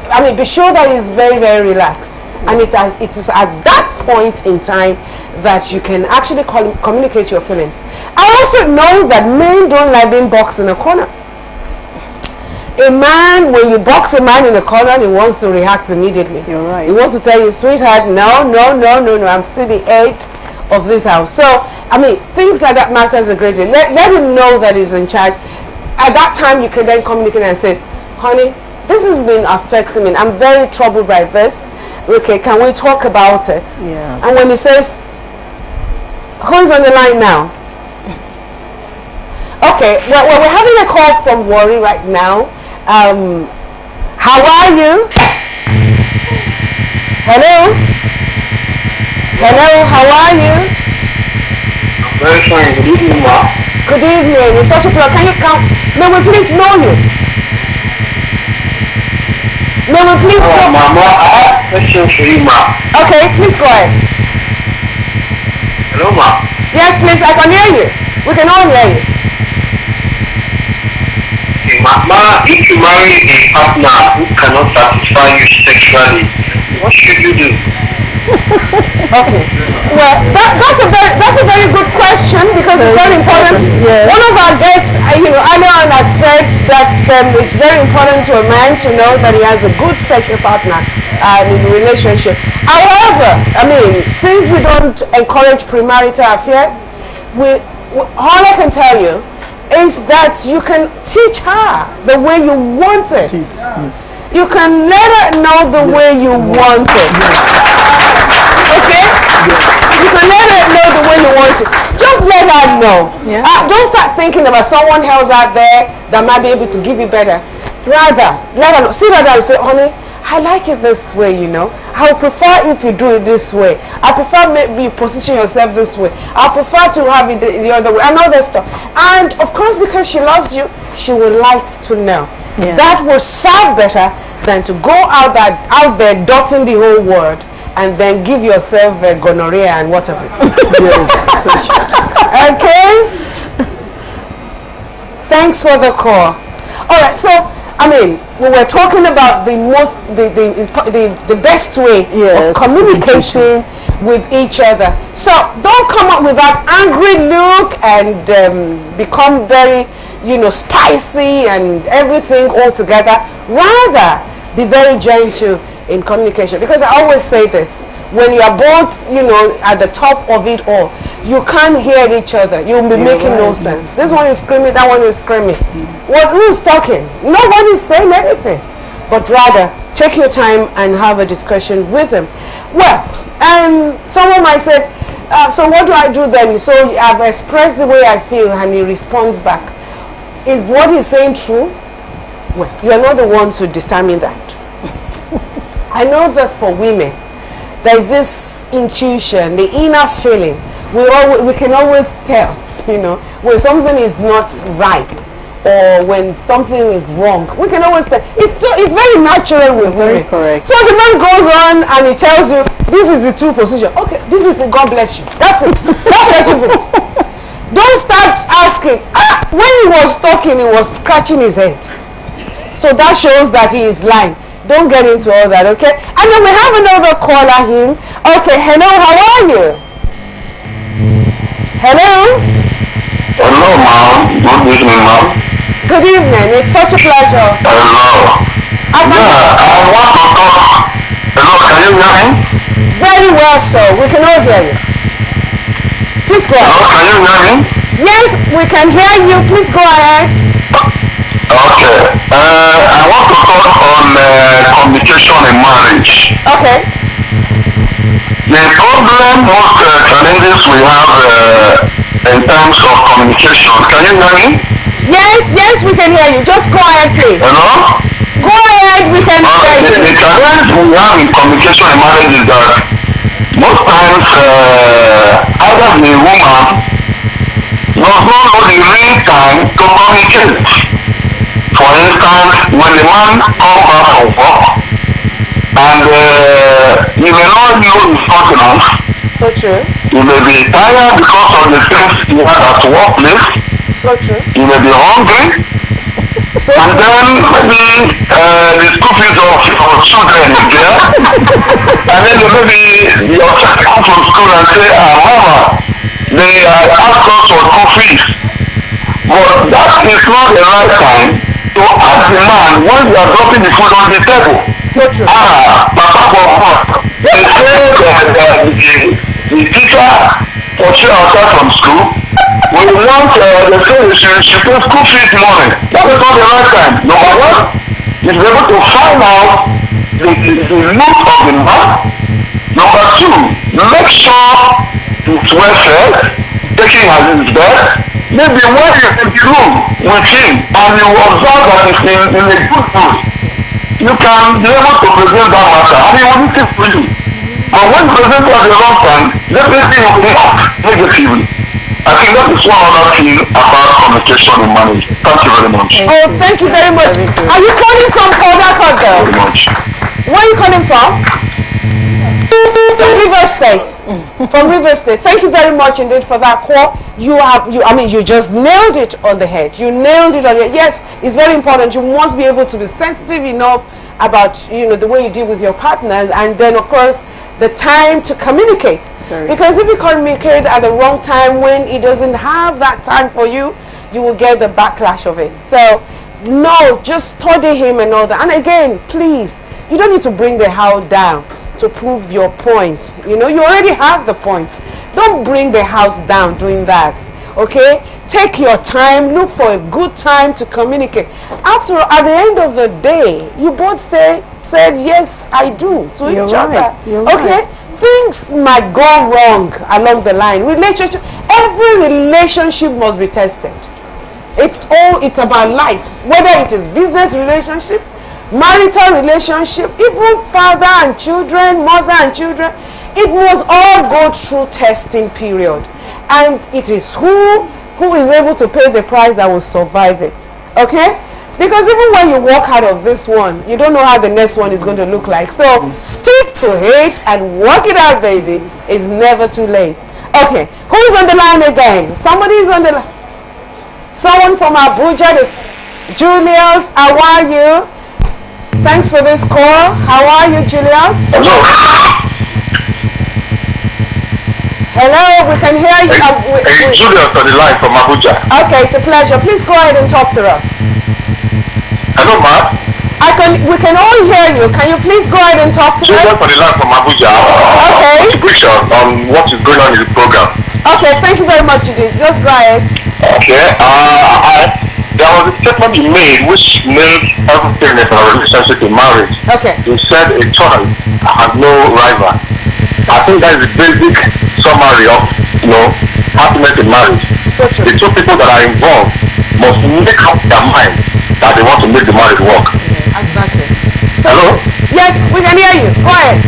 I mean, be sure that he's very, very relaxed. And it is at that point in time that you can actually communicate your feelings. I also know that men don't like being boxed in a corner. A man, when you box a man in the corner, he wants to react immediately. You're right. He wants to tell you, sweetheart, no, I'm still the head of this house. So, I mean, things like that matters a great deal. Let him know that he's in charge. At that time, you can then communicate and say, honey, this has been affecting me. I'm very troubled by this. Okay, can we talk about it? Yeah. And when he says, who's on the line now? Okay, well, we're having a call from Warri right now. How are you? Hello? Hello, how are you? I'm very fine. Good evening, ma. Good evening. It's such a pleasure. Can you come? May we please know you? May we please know? Mama, I have a question for you, ma. Okay, please go ahead. Hello, ma. Yes, please, I can hear you. We can all hear you. Okay, ma, if you marry a partner who cannot satisfy you sexually, what should you do? Okay. Well, that's a very good question because it's very important. Yes. One of our guests, earlier on had said that it's very important to a man to know that he has a good sexual partner in a relationship. However, I mean, since we don't encourage premarital affair, all I can tell you is that you can teach her the way you want it. Yes. You can let her know the way you want it. Okay? You can let her know the way you want it. Just let her know. Yeah. Don't start thinking about someone else out there that might be able to give you better. Rather, let her know. See her down and say, honey, I like it this way, you know. I would prefer if you do it this way. I prefer maybe you position yourself this way. I prefer to have it the other way. And all that stuff. And of course, because she loves you, she would like to know. Yeah. That will serve better than to go out there dotting the whole world and then give yourself gonorrhea and whatever. Yes. Okay? Thanks for the call. All right, so I mean, we were talking about the best way of communicating with each other. So don't come up with that angry look and become very, spicy and everything all together. Rather, be very gentle in communication. Because I always say this, when you are both, at the top of it all, you can't hear each other. You'll be making no sense. This one is screaming, that one is screaming. Who's talking? Nobody's saying anything. But rather, take your time and have a discussion with him. Well, someone might say, so what do I do then? So I've expressed the way I feel and he responds back. Is what he's saying true? Well, you're not the one to determine that. I know that for women, there's this intuition, the inner feeling. We can always tell, when something is not right or when something is wrong. We can always tell. It's very natural with women. Correct. So the man goes on and he tells you, this is the true position. Okay, this is it. God bless you. That's it. That settles it. Don't start asking. When he was talking, he was scratching his head. So that shows that he is lying. Don't get into all that, okay? And then we have another caller here. Okay, hello, how are you? Hello? Hello, ma'am. Good evening, ma'am. Good evening. It's such a pleasure. Hello. I want to talk. Hello, can you hear me? Very well, sir. We can all hear you. Please go ahead. Hello, can you hear me? Yes, we can hear you. Please go ahead. Okay. I want to talk on communication in marriage. Okay. The problem, most challenges we have in terms of communication. Can you hear me? Yes, yes, we can hear you. Just go ahead, please. Hello? Go ahead, we can hear you. The challenge we have in communication in marriage is that most times either the woman does not know the real time to communicate. For instance, when the man comes back from work and you may not know his continence, So true. you may be tired because of the things he had at workplace, So true. you may be hungry, So and true. then maybe the school fees of your children is there, and then maybe your child comes from school and say, Mama, they ask us for school fees. But that is not the right time to ask the man when you are dropping the food on the table. So true. Papa for what? They say the teacher for sure outside from school we want the say she pay school fees money. That is not the right time. Number one, you be able to find out the look of the man. Number two, make sure it's well fed, taking as his bed. Maybe when you're in the room with him and you observe that he's in a good mood, you can be able to present that matter and he will listen to you. But when you present it at the wrong time, definitely you will react negatively. I think that is one other thing about communication in marriage. Thank you very much. Oh, thank you very much. Are you calling from Port Harcourt, though? Very much. Where are you calling from? From Rivers State. From Rivers State. Thank you very much indeed for that call. You just nailed it on the head. You nailed it on the head. Yes, it's very important. You must be able to be sensitive enough about the way you deal with your partners, and then of course the time to communicate. Because if you communicate at the wrong time when he doesn't have that time for you, you will get the backlash of it. So no, just study him and all that. And again, please, you don't need to bring the house down to prove your point. You already have the points. Don't bring the house down doing that. Okay, take your time, look for a good time to communicate. After all, at the end of the day, you both said yes I do to each other. Okay, things might go wrong along the line. Every relationship must be tested. It's about life, whether it is business relationship, marital relationship, even father and children, mother and children. It must all go through testing period. And it is who is able to pay the price that will survive it. Okay? Because even when you walk out of this one, you don't know how the next one is going to look like. So stick to it and work it out, baby. It's never too late. Okay. Who's on the line again? Somebody is on the line. Someone from Abuja. Julius, how are you? Thanks for this call. How are you, Julius? Hello, we can hear you. Julius on the line from Abuja. Okay, it's a pleasure. Please go ahead and talk to us. Hello, ma. We can all hear you. Can you please go ahead and talk to Julius us? on the line from Abuja. Okay. Contribution on what is going on in the program. Okay, thank you very much, Judith. Just go ahead. Okay. There was a statement you made which made everything in a relationship in marriage. Okay. You said a choice has no rival. I think that is the basic summary of happiness in marriage. So true. The two people that are involved must make up their mind that they want to make the marriage work. Exactly. So, Hello? Yes, we can hear you. Go ahead.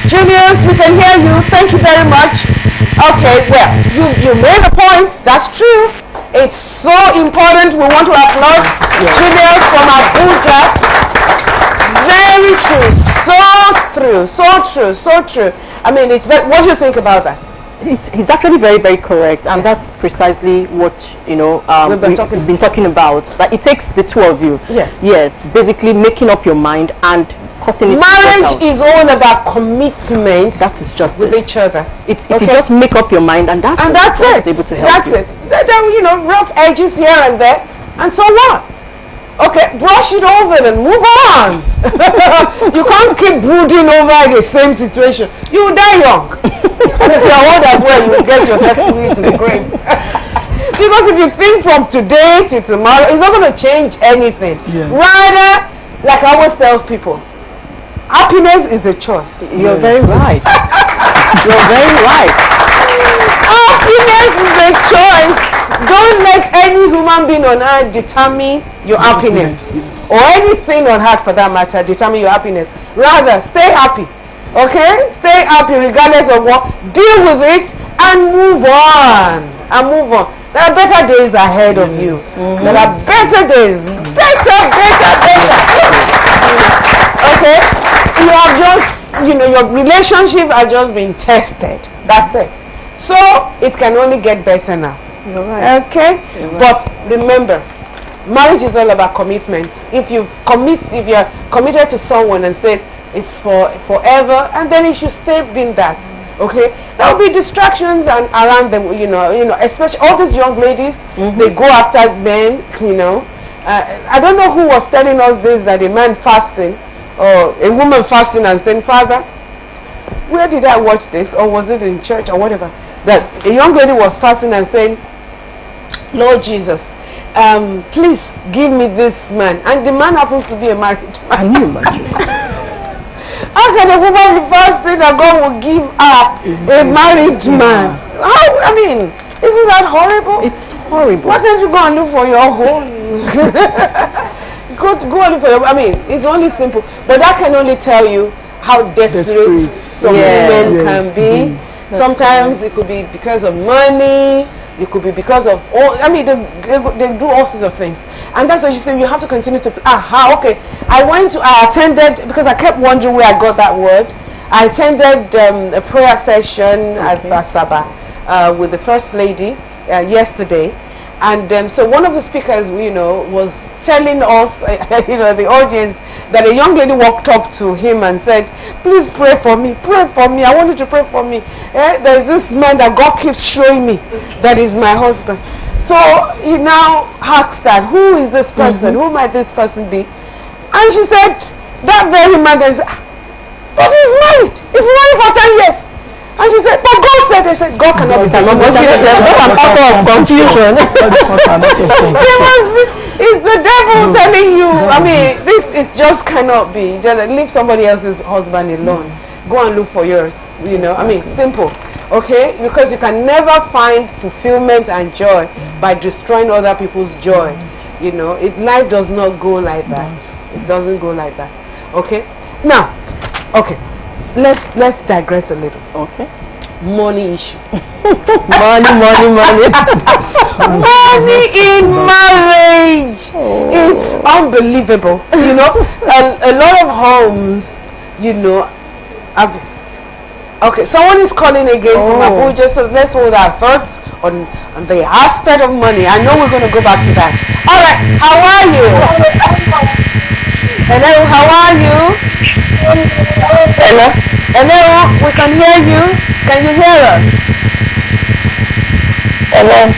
Julius, we can hear you. Thank you very much. Okay, well, you made a point. That's true. It's so important. We want to applaud Julius from Abuja. Very true. So true. I mean, what do you think about that? He's actually very, very correct, and that's precisely what we've been talking about. That it takes the two of you. Yes. Yes, basically making up your mind and causing it. Marriage is all about commitment. That is just with each other. If you just make up your mind, and that's it. Able to help that's you. it. There, you know, rough edges here and there, and so what? Okay, brush it over and move on. You can't keep brooding over the same situation. You will die young. And if you're old as well, you will get yourself to the grave. Because if you think from today to tomorrow, it's not going to change anything. Yeah. Rather, like I always tell people, happiness is a choice. You're very right. You're very right. Happiness is a choice. Don't let any human being on earth determine your happiness. Yes. Or anything on earth for that matter determine your happiness. Rather, stay happy. Okay? Stay happy regardless of what. Deal with it and move on. And move on. There are better days ahead of you. There are better days. Better. Okay? You have just, you know, your relationship has just been tested. That's it. So, it can only get better now. You're right. Okay? You're right. But remember, marriage is all about commitment. If you're committed to someone and said it's for forever, and then you should stay being that. Okay, there will be distractions and around them, you know, especially all these young ladies. They go after men, you know. I don't know who was telling us this, that a man fasting or a woman fasting and saying, Father, where did I watch this, or was it in church or whatever? That a young lady was fasting and saying, Lord Jesus, please give me this man, and the man happens to be a married man. Can you imagine? How can a woman be fasting that God will give her a married man? How, I mean, isn't that horrible? It's horrible. Why can't you go and look for your home? go and look for your, I mean, it's only simple. But that can only tell you how desperate some women can be. Sometimes it could be because of money. It could be because of all, I mean, they do all sorts of things. And that's what you say, you have to continue to, okay. I attended, because I kept wondering where I got that word. I attended a prayer session at Basaba with the First Lady yesterday. And so one of the speakers, you know, was telling us, you know, the audience, that a young lady walked up to him and said, please pray for me, I want you to pray for me. There's this man that God keeps showing me that is my husband. So he now asked that, who is this person? Who might this person be? And she said, that very man, but he's married. He's been married for 10 years. And she said, but God said, they said, God cannot be confusion. It's the devil telling you, I mean, it just cannot be. Just leave somebody else's husband alone. Go and look for yours, you know. I mean, simple, okay? Because you can never find fulfillment and joy by destroying other people's joy. You know, life does not go like that. It doesn't go like that, okay? Now, okay. Let's digress a little. Okay. Money issue. money. Money in marriage. It's unbelievable. You know, a lot of homes, you know, okay, someone is calling again from Abuja, so let's hold our thoughts on the aspect of money. I know we're going to go back to that. All right, how are you? Hello, how are you? Hello, we can hear you. Can you hear us? Hello?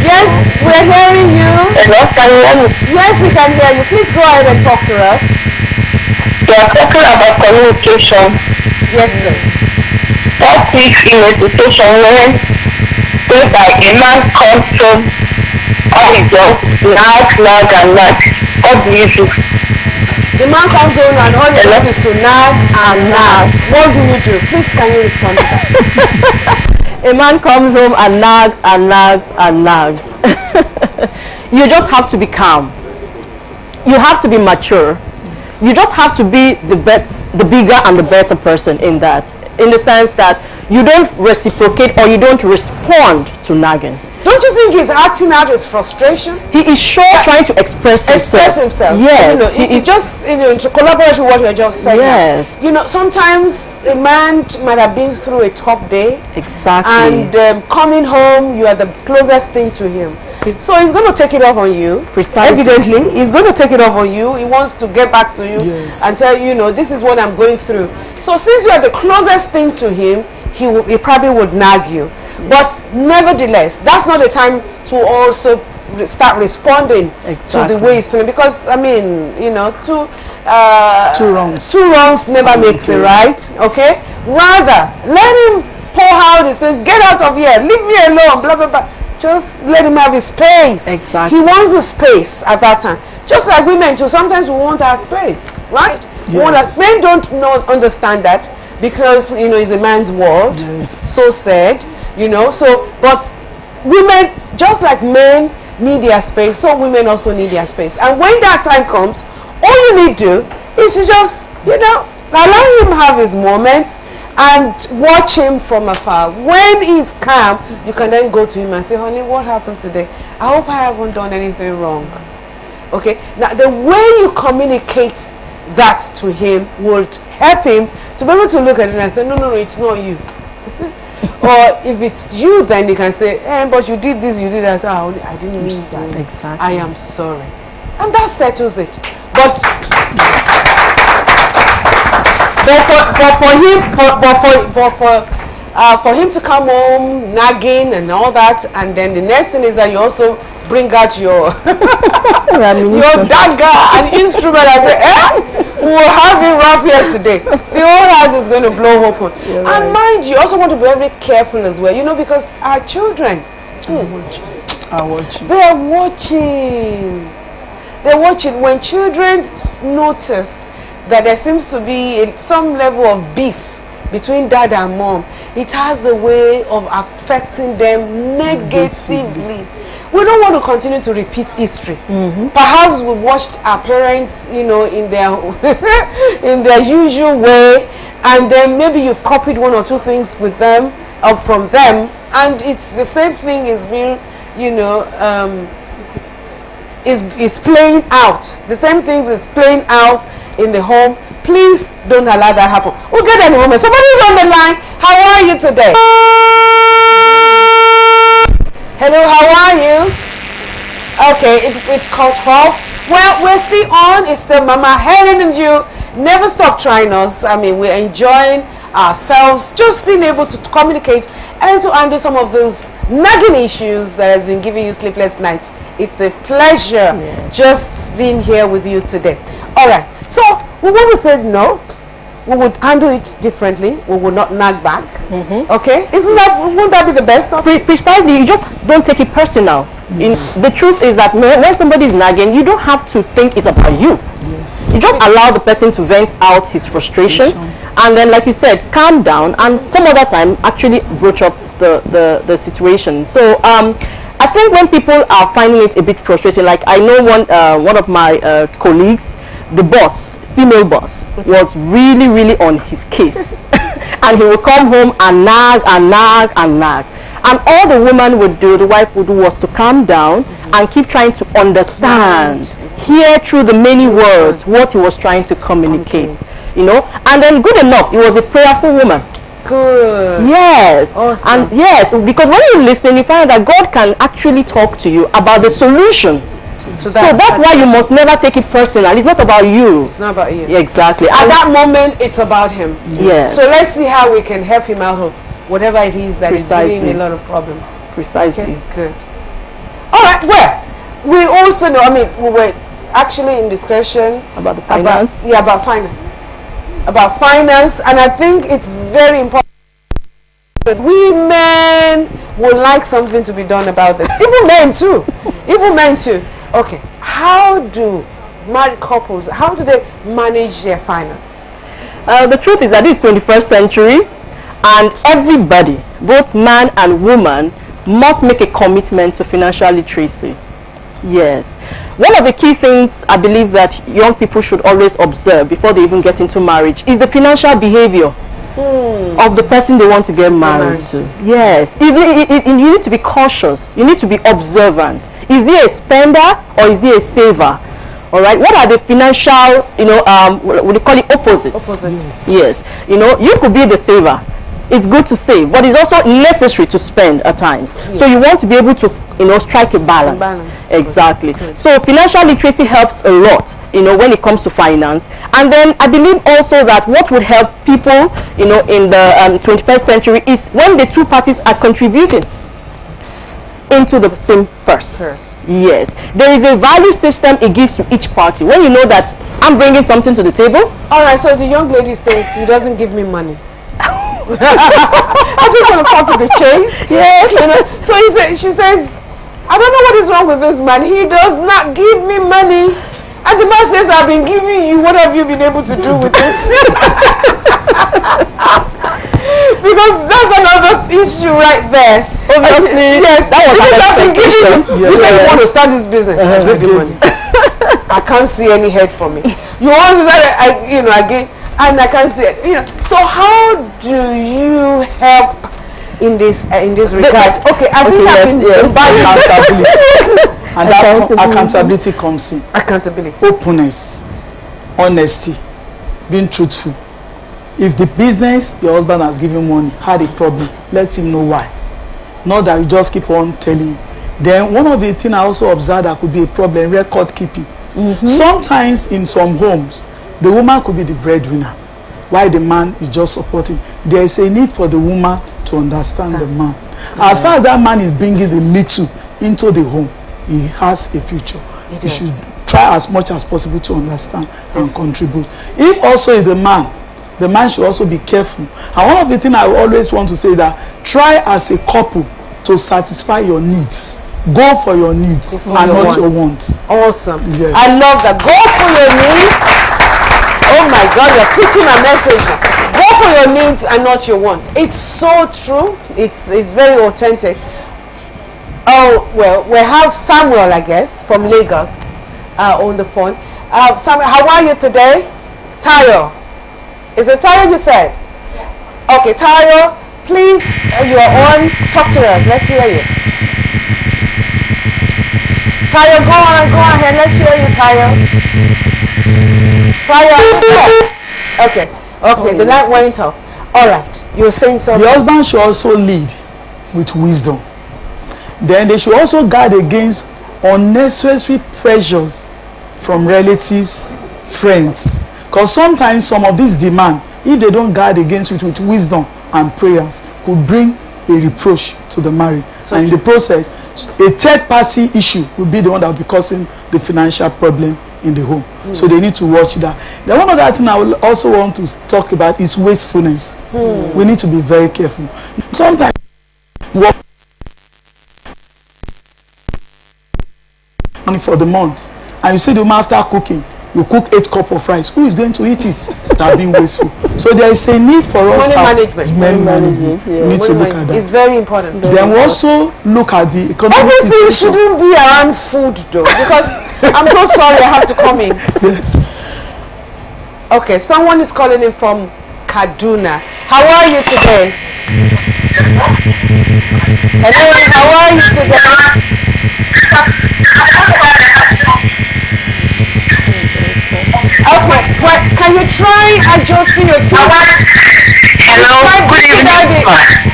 Yes, we're hearing you. Hello, can you hear me? Yes, we can hear you. Please go ahead and talk to us. You are talking about communication. Yes, please. That week in a situation whereby a man comes from all his job, nag. God bless you. The man comes home and all he does is to nag and nag. What do you do? Please, can you respond to that? A man comes home and nags. You just have to be calm. You have to be mature. You just have to be the bigger and the better person in that. In the sense that you don't reciprocate or you don't respond to nagging. Don't you think he's acting out his frustration? He is trying to express himself. You Yes. know, he just, you know, to collaborate with what you're just saying. Yes. You know, sometimes a man might have been through a tough day. Exactly. And coming home, you are the closest thing to him. So he's going to take it off on you. Precisely. Evidently, he's going to take it off on you. He wants to get back to you and tell you, this is what I'm going through. So since you are the closest thing to him, he probably would nag you. But nevertheless, that's not the time to also start responding to the way he's feeling. Because, I mean, two wrongs never makes it right. Okay? Rather, let him pour out his things. Get out of here. Leave me alone. Blah, blah, blah. Just let him have his space. Exactly. He wants the space at that time. Just like women too. Sometimes we want our space. Right? Yes. Men don't understand that because, it's a man's world. Yes. So sad. So, but women, just like men need their space, so women also need their space. And when that time comes, all you need to do is to just, allow him have his moments and watch him from afar. When he's calm, you can then go to him and say, honey, what happened today? I hope I haven't done anything wrong. Okay? Now, the way you communicate that to him will help him to be able to look at it and say, no, it's not you. Or if it's you, then you can say, but you did this, you did that. I didn't mean that. Exactly. I am sorry. And that settles it. But for him to come home nagging and all that, and then the next thing is that you also bring out your your dagger and instrument and say, we'll have it rough here today. The whole house is going to blow open. And mind you, also want to be very careful as well, because our children are watching. They're watching. They're watching. When children notice that there seems to be some level of beef between dad and mom, it has a way of affecting them negatively. We don't want to continue to repeat history. Perhaps we've watched our parents, in their in their usual way, and then maybe you've copied one or two things with them, from them, and it's the same thing is being, is playing out. The same things is playing out in the home. Please don't allow that happen. We'll get any moment. Somebody's on the line. How are you today? Hello, how are you? Okay, it cut off. Well, we're still on. It's the Mama Helen and you. Never stop trying us. I mean, we're enjoying ourselves, just being able to communicate and to handle some of those nagging issues that has been giving you sleepless nights. It's a pleasure just being here with you today. All right. So, when we said no, we would handle it differently. We would not nag back. Okay? Wouldn't that be the best option? Precisely. You just don't take it personal. The truth is that when somebody is nagging, you don't have to think it's about you. You just allow the person to vent out his frustration. And then, like you said, calm down. And some other time, actually broach up the situation. So, I think when people are finding it a bit frustrating, like I know one of my colleagues, the boss, female boss, was really, really on his case. And he would come home and nag and nag and nag. And all the woman would do, the wife would do, was to calm down and keep trying to understand, hear through the many words what he was trying to communicate. And then good enough, he was a prayerful woman. Good. Yes. Awesome. And yes, because when you listen, you find that God can actually talk to you about the solution. So that's why you must never take it personal. It's not about you. It's not about you. Yeah, exactly. At that moment, it's about him. Yes. So let's see how we can help him out of whatever it is that is giving him a lot of problems. Precisely. Okay, good. All right. Well, we also know, we were actually in discussion about the finance. About finance. About finance, and I think it's very important. Women would like something to be done about this. Even men too. Even men too. Okay. How do married couples, how do they manage their finance? The truth is that it's 21st century, and everybody, both man and woman, must make a commitment to financial literacy. Yes. One of the key things I believe that young people should always observe before they even get into marriage is the financial behavior of the person they want to get married to. Yes. You need to be cautious. You need to be observant. Is he a spender or is he a saver? All right. What are the financial, what do you call it, opposites? Yes. You could be the saver. It's good to save, but it's also necessary to spend at times. Yes. So you want to be able to strike a balance. Exactly. So financial literacy helps a lot, when it comes to finance. And then I believe also that what would help people, in the 21st century is when the two parties are contributing into the same purse. Yes. There is a value system it gives to each party. When you know that I'm bringing something to the table. All right, so the young lady says he doesn't give me money. I just want to cut to the chase. Yes. So she says, I don't know what is wrong with this man. He does not give me money. And the man says, I've been giving you. What have you been able to do with it? Because that's another issue right there. Obviously, yes, that was I've been giving you. You said you want to start this business. I give you money. I can't see any head for me. You want to say, again, and I can't see it. So how do you help in this regard? Okay, I think I've been accountability. And that accountability comes in. Accountability. Openness, honesty, being truthful. If the business your husband has given money had a problem, let him know why. Not that you just keep on telling him. Then one of the things I also observed that could be a problem, record keeping. Sometimes in some homes, the woman could be the breadwinner, while the man is just supporting. There is a need for the woman to understand the man. As far as that man is bringing the little into the home, he has a future. He should try as much as possible to understand and contribute. If also is the man should also be careful. And one of the things I always want to say that try as a couple to satisfy your needs. Go for your needs and not your wants. Awesome. Yes. I love that. Go for your needs. Oh my God, you're preaching a message. Go for your needs and not your wants. It's so true. It's very authentic. Oh, well, we have Samuel, I guess, from Lagos on the phone. Samuel, how are you today? Tayo. Is it Tayo you said? Yes. Okay, Tayo, please, you are on. Talk to us. Let's hear you. Tayo, go ahead. Let's hear you, Tayo. Tayo, okay, the light went off. All right, you were saying something. The husband should also lead with wisdom. Then they should also guard against unnecessary pressures from relatives, friends. Because sometimes some of these demands, if they don't guard against it with wisdom and prayers, could bring a reproach to the marriage. And in the process, a third party issue will be the one that will be causing the financial problem in the home. So they need to watch that. Then one other thing I will also want to talk about is wastefulness. We need to be very careful. Sometimes money for the month, and you see the woman after cooking, you cook 8 cups of rice. Who is going to eat it? That being wasteful. So there is a need for us. Money management. We need to look at that. It's very important. Then we also look at the economic Everything situation. shouldn't be around food, though, because I'm so sorry I have to come in. Yes. Okay, someone is calling in from Kaduna. How are you today? Hello, how are you today? Okay, well, can you try adjusting your TV? Hello, good evening.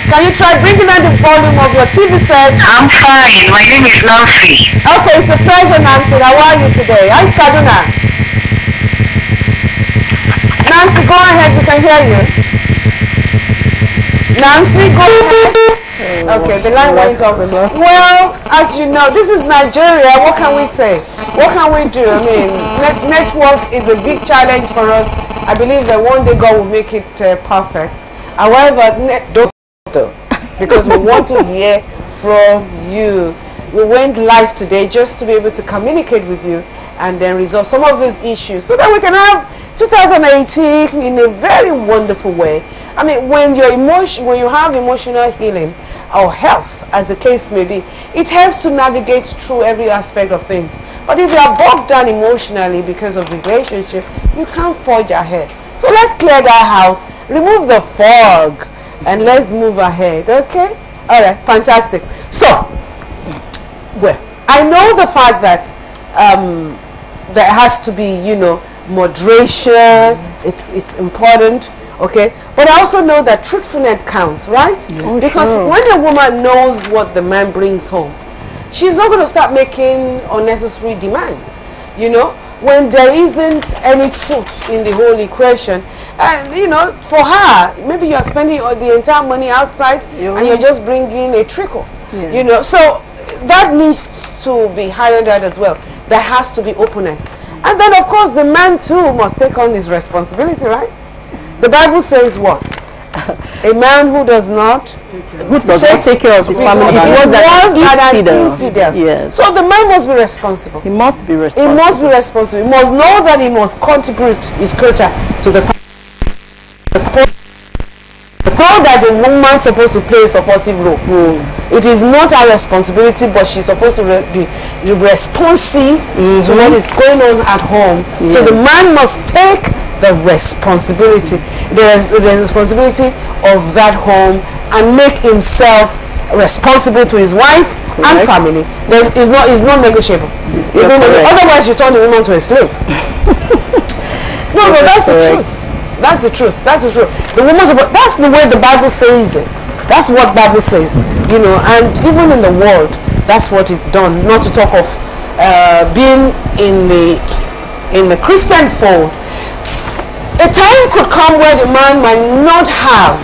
Can you try bringing down the volume of your TV set? I'm fine. My name is Nancy. Okay, it's a pleasure, Nancy. How are you today? How's Kaduna? Nancy, go ahead. We can hear you. Nancy, go ahead. Okay, the line went off. Well, as you know, this is Nigeria. What can we say? What can we do? I mean, network is a big challenge for us. I believe that one day God will make it perfect. However, don't though, because we want to hear from you. We went live today just to be able to communicate with you and then resolve some of these issues so that we can have 2018 in a very wonderful way. I mean, when you have emotional healing or health, as the case may be, it helps to navigate through every aspect of things. But if you are bogged down emotionally because of relationship, you can't forge ahead. So let's clear that out, remove the fog, and let's move ahead, okay? All right, fantastic. So, well, I know the fact that there has to be, moderation, it's important, okay? But I also know that truthfulness counts, right? Because when a woman knows what the man brings home, she's not going to start making unnecessary demands, you know, when there isn't any truth in the whole equation. And, you know, for her, maybe you're spending the entire money outside and you're just bringing a trickle, you know. So that needs to be highlighted as well. There has to be openness. And then, of course, the man too must take on his responsibility, right? The Bible says what? A man who does not take care of his family. Was an infidel. Yes. So the man must be responsible. He must be responsible. He must be responsible. He must know that he must contribute his culture to the family. The fact that the woman is supposed to play a supportive role. It is not her responsibility, but she's supposed to be responsive to what is going on at home. So the man must take the responsibility, the responsibility of that home, and make himself responsible to his wife and family. It's not negotiable. Otherwise, you turn the woman to a slave. No, but that's the truth. That's the truth. That's the truth. The woman's that's the way the Bible says it. That's what Bible says, you know. And even in the world, that's what is done. Not to talk of being in the Christian fold. A time could come where the man might not have.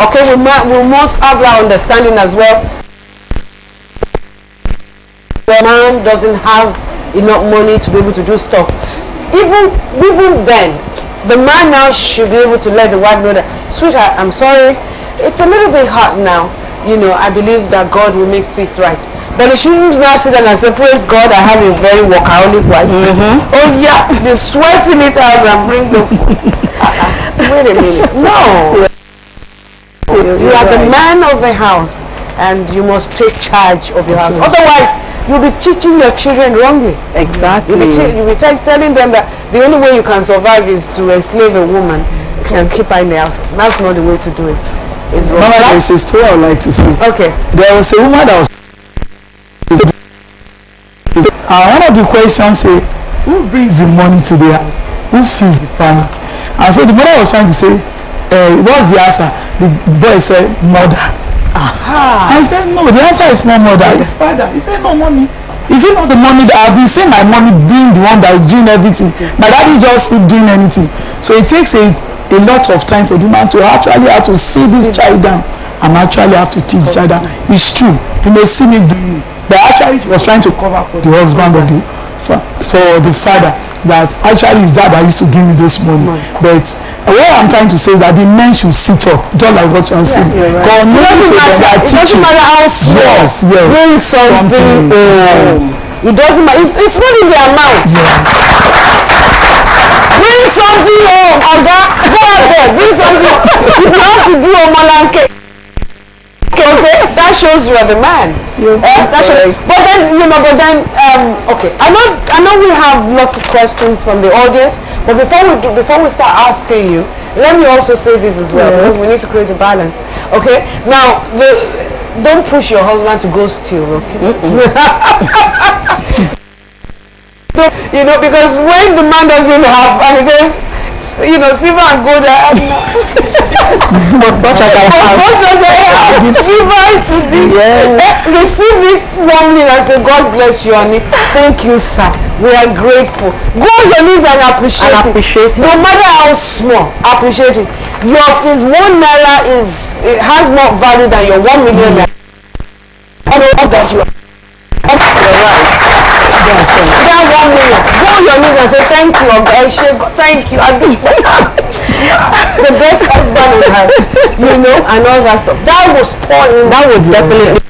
Okay, we must have that understanding as well. The man doesn't have enough money to be able to do stuff. Even then, the man now should be able to let the wife know that, sweetheart, I'm sorry, it's a little bit hard now. You know, I believe that God will make this right. But he shouldn't now sit down and say, praise God, I have a very workaholic wife. Oh yeah, the sweating it out and bring the wait a minute. No. You are the man of the house, and you must take charge of your house. Otherwise, you'll be teaching your children wrongly. Exactly. You'll be telling them that the only way you can survive is to enslave a woman and keep her in the house. That's not the way to do it. It's wrong. Mama, there's a story I would like to say. Okay. There was a woman that was... one of the questions say, who brings the money to the house? Who feeds the family? And so the mother was trying to say, what's the answer? The boy said, mother. I said, no, the answer is not mother, it's father. He said, no, mommy. Is it not the money that I've been saying my mommy being the one that is doing everything? My daddy just keep doing anything. So it takes a lot of time for the man to actually have to sit this child down and actually have to teach the child down. It's true. You may see me doing it. But actually she was trying to cover for the husband of the father, that actually his dad that used to give me this money. But what I'm trying to say is that the men should sit up, just like what you're saying. Right. It doesn't matter how small. Bring something home. It doesn't matter. It's not in the amount. Bring something home. Go out there. Bring something. If you have to do a malanke, okay, that shows you are the man. But then, okay. I know we have lots of questions from the audience, but before we start asking you, let me also say this as well, because we need to create a balance. Okay. Now, don't push your husband to go steal. Okay. You know, because when the man doesn't have, and he says, you know, silver and gold, receive it warmly and say, God bless you, honey. Thank you, sir. We are grateful. Go on your knees and appreciate it. No matter how small, appreciate it. His 1 naira has more value than your 1 million naira. That you are. That 1 million. Go on your knees and say, thank you, thank you. The best husband in her, you know, and all that stuff. That was pouring. That was definitely.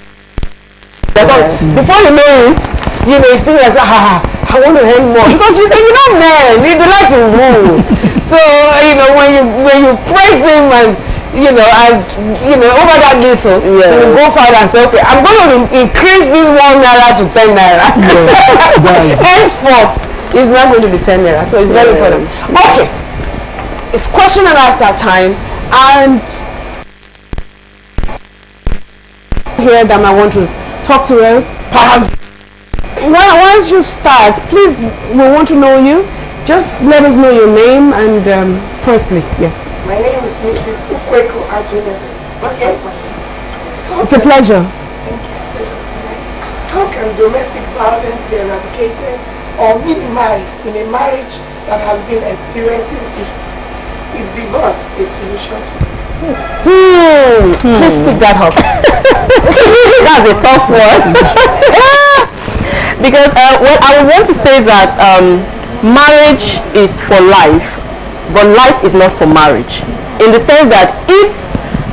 Before you know it, you know, it's still like, I want to earn more, because you know, men, they like to rule. So you know, when you praise him and over that little, you go further and say, okay, I'm going to increase this 1 naira to 10 naira. Henceforth, it's not going to be 10 naira. So it's very important. Okay, it's question and answer time, and here that I want to talk to us. Perhaps once you start, please, we want to know you. Just let us know your name and firstly, yes. My name is Mrs. Okay. It's a pleasure. how can domestic violence be eradicated or minimized in a marriage that has been experiencing it? Is divorce a solution to it? Please pick that up. That's a tough one. Because well, I would want to say that marriage is for life, but life is not for marriage. In the sense that if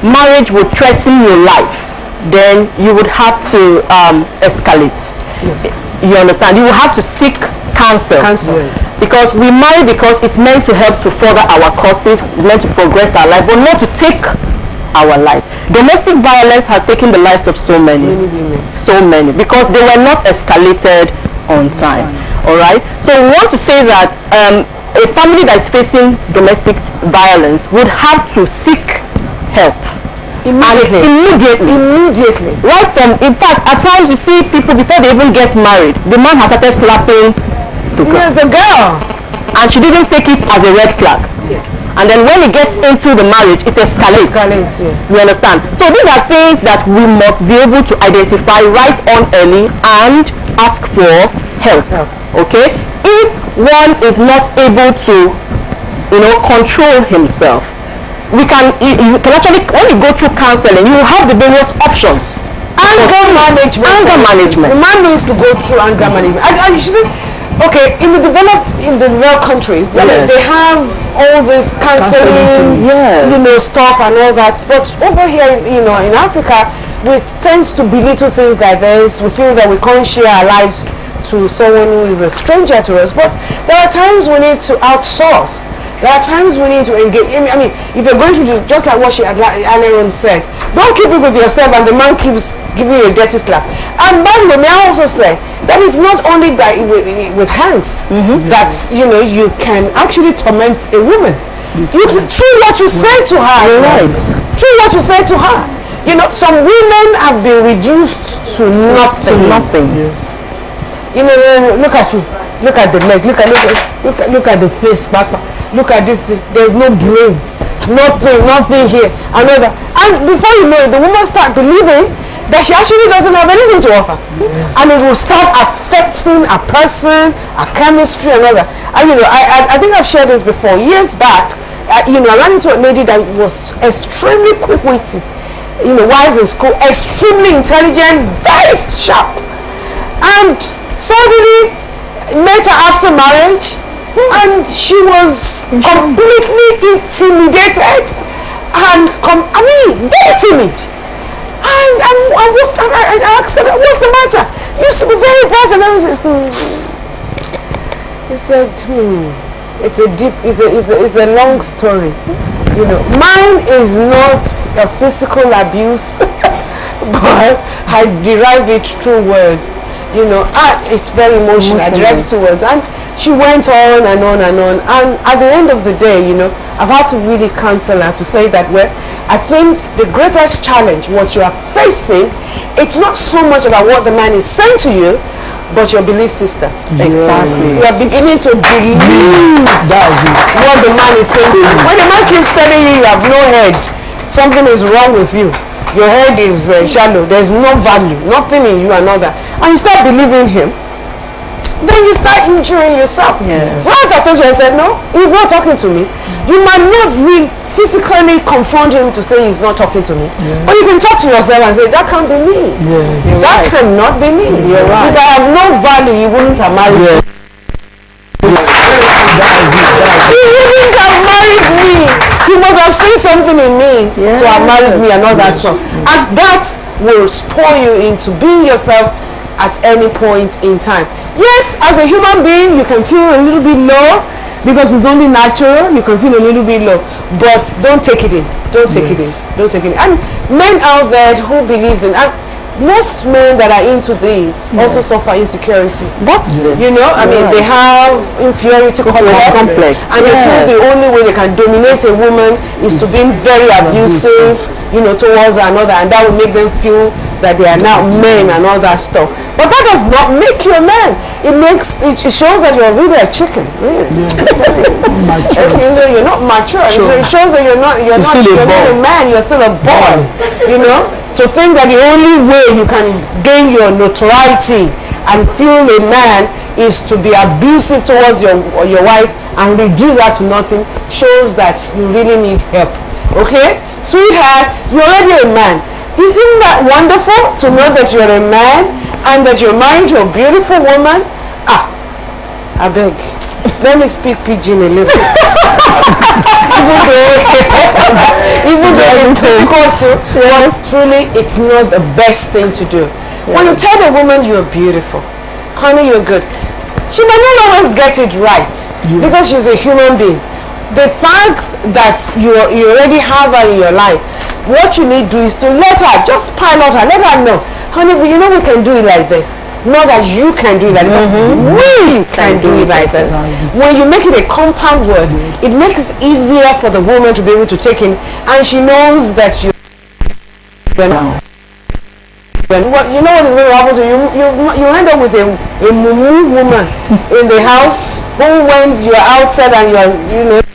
marriage would threaten your life, then you would have to escalate. Yes. You understand? You will have to seek counsel. Yes. Because we marry because it's meant to help to further our causes, it's meant to progress our life, but not to take our life. Domestic violence has taken the lives of so many. So many. Because they were not escalated on time. Alright? So we want to say that a family that is facing domestic violence would have to seek help. Immediately. Right from, in fact, at times you see people before they even get married, the man has started slapping the girl. And she didn't take it as a red flag. Yes. And then when it gets into the marriage, it escalates. Yes. You understand? So these are things that we must be able to identify right on early and ask for help. Okay? If one is not able to, control himself, you can actually, when you go through counseling, you will have the various options. Anger management. The man needs to go through anger management. You should say, okay, in the developed countries, they have all this counseling, stuff and all that. But over here, in Africa, we tend to belittle things like this. We feel that we can't share our lives to someone who is a stranger to us. But there are times we need to outsource. There are times we need to engage. I mean, if you're going to do, just like what Helen said, don't keep it with yourself and the man keeps giving you a dirty slap. And by the way, may I also say that it's not only with hands that, you can actually torment a woman. Through what you say to her. Through what you say to her. Some women have been reduced to nothing. Yes. Look at you. Look at the leg. Look at the face. Look at this thing. There's no brain. Nothing here. Another. And before you know it, the woman starts believing that she actually doesn't have anything to offer. Yes. And it will start affecting a person, a chemistry, and all that. And I think I've shared this before. Years back, I ran into a lady that was extremely quick-witted, wise in school, extremely intelligent, very sharp. And suddenly met her after marriage, and she was completely intimidated and very timid. And I asked her, what's the matter? You used to be very bright. And I was he said, it's a long story. Mine is not a physical abuse, but I derive it through words. It's very emotional. I derive it through words. And she went on and on and on. And at the end of the day, I've had to really counsel her to say that, well, I think the greatest challenge, what you are facing, it's not so much about what the man is saying to you, but your belief system. Yes. Exactly. You are beginning to believe what the man is saying to you. When the man keeps telling you you have no head, something is wrong with you. Your head is shallow. There's no value, nothing in you and all that. And you start believing him, then you start injuring yourself. Yes. Once I said to her, I said, no, he's not talking to me. You might not really physically confront him to say he's not talking to me. Yes. But you can talk to yourself and say, that can't be me. Yes. That cannot be me. You're right. If I have no value, you wouldn't have married me. He wouldn't have married me. He must have seen something in me to have married me and all that stuff. And that will spoil you into being yourself at any point in time. Yes, as a human being, you can feel a little bit low because it's only natural. You can feel a little bit low, but don't take it in. Don't take it in. Don't take it in. And men out there who believes in, and most men that are into this also suffer insecurity. That's it. I mean, they have inferiority complex, and they feel the only way they can dominate a woman is to being very abusive, towards another, and that will make them feel that they are now men and all that stuff. But that does not make you a man. It shows that you're really a chicken. Really. You're not mature. It shows that you're not a man. You're still a boy. to think that the only way you can gain your notoriety and feel a man is to be abusive towards your wife and reduce her to nothing shows that you really need help. Okay? Sweetheart, you're already a man. Isn't that wonderful to know that you're a man and that you're married to a beautiful woman? Ah, I beg. Let me speak pidgin a little. even though it's difficult to, but truly it's not the best thing to do. When you tell a woman you're beautiful, honey, you're good, she might not always get it right because she's a human being. The fact that you already have her in your life, what you need to do is to let her, just pilot her, let her know, honey, you know we can do it like this. Not that you can do it like that, we can do it like this. When you make it a compound word, it makes it easier for the woman to be able to take in, and she knows that you. What you know what is going to happen to you? You end up with a mumu woman in the house who, when you're outside and you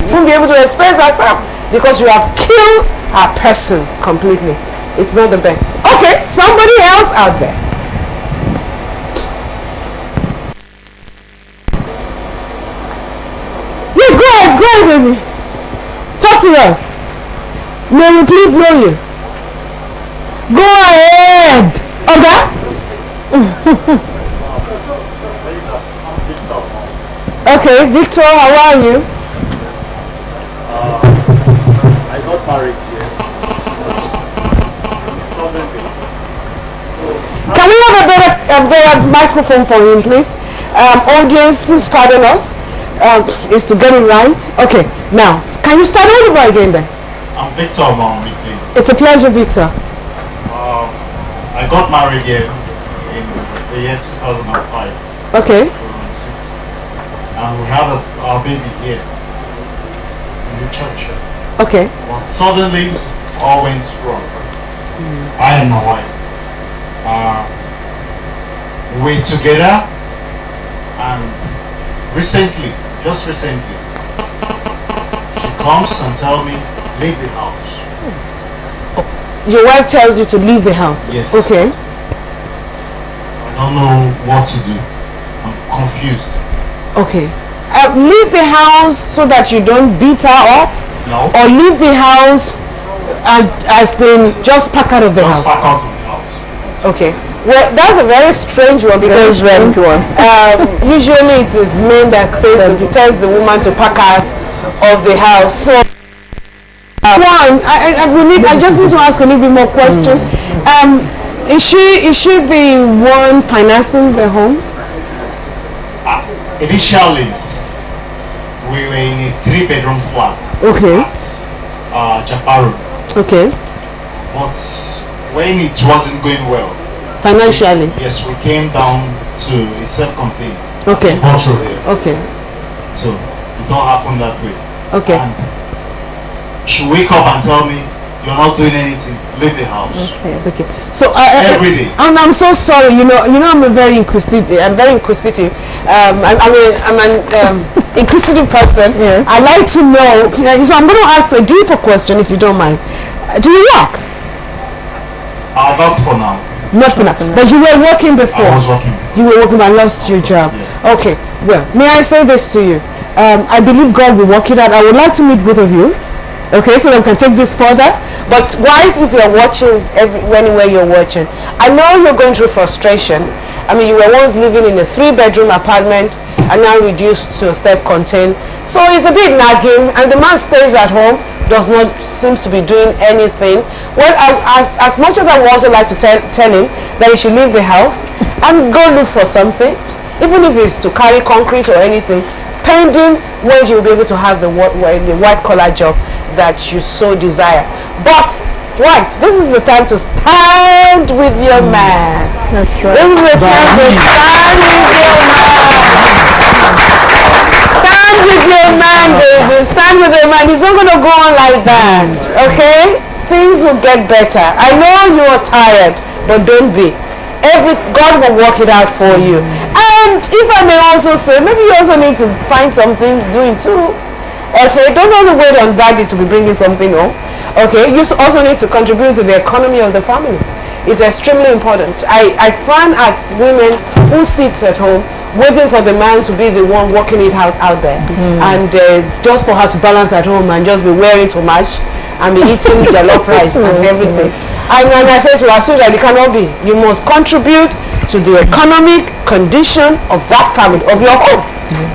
won't be able to express herself because you have killed her person completely. It's not the best. Okay, somebody else out there. Yes, go ahead, baby. Talk to us. May we please know you? Go ahead. Okay? Okay, Victor, how are you? I got married here. Suddenly. Can we have a better microphone for him, please? Audience, please pardon us. Is to get it right. Okay, now, can you start all over again then? I'm Victor Mom. It's a pleasure, Victor. I got married here in the year 2005. Okay. 2006. And we had our baby here in the church. Okay. But suddenly, all went wrong. I and my wife. We were together, and just recently, she comes and tells me, leave the house. Your wife tells you to leave the house? Yes. Okay. I don't know what to do. I'm confused. Okay. Leave the house so that you don't beat her up? No. Or leave the house and as in just pack out of the house? Just pack out of the house. Okay. Well, that's a very strange one because usually it is men that tells the woman to pack out of the house. So I just need to ask a little bit more question. Is she the one financing the home? Initially, we were in a 3-bedroom flat. Okay. At Japaru. Okay. But when it wasn't going well, financially, yes, we came down to a self-contained. Okay. Here. Okay. So it all happened that way. Okay. And she wake up and tell me, you're not doing anything, leave the house. Okay. So every day. And I'm so sorry. You know, I'm very inquisitive. I'm an inquisitive person. Yeah. I like to know. So I'm going to ask a deeper question, if you don't mind. Do you work? Not for now. Not for now. But you were working before. I was working. You were working, but I lost your job. Yeah. Okay. Well, may I say this to you? I believe God will work it out. I would like to meet both of you. Okay, so we can take this further. But wife, if you're watching anywhere you're watching, I know you're going through frustration. I mean, you were once living in a 3-bedroom apartment and now reduced to self-contained. So it's a bit nagging, and the man stays at home, does not seems to be doing anything. Well, as much as I would also like to tell him that he should leave the house and go look for something, even if it's to carry concrete or anything, pending when you'll be able to have the white-collar job that you so desire. But wife, this is the time to stand with your man. That's right. This is the time to stand with your man. Stand with your man, baby. Stand with your man. It's not going to go on like that. Okay? Things will get better. I know you are tired, but don't be. God will work it out for you. And if I may also say, maybe you also need to find some things doing too. Okay, don't only wait on daddy to be bringing something home. Okay, you also need to contribute to the economy of the family. It's extremely important. I find at women who sit at home waiting for the man to be the one working it out there, and just for her to balance at home and just be wearing too much and be eating jollof rice and everything. And when I say to her, Susan, it cannot be. You must contribute to the economic condition of that family, of your home.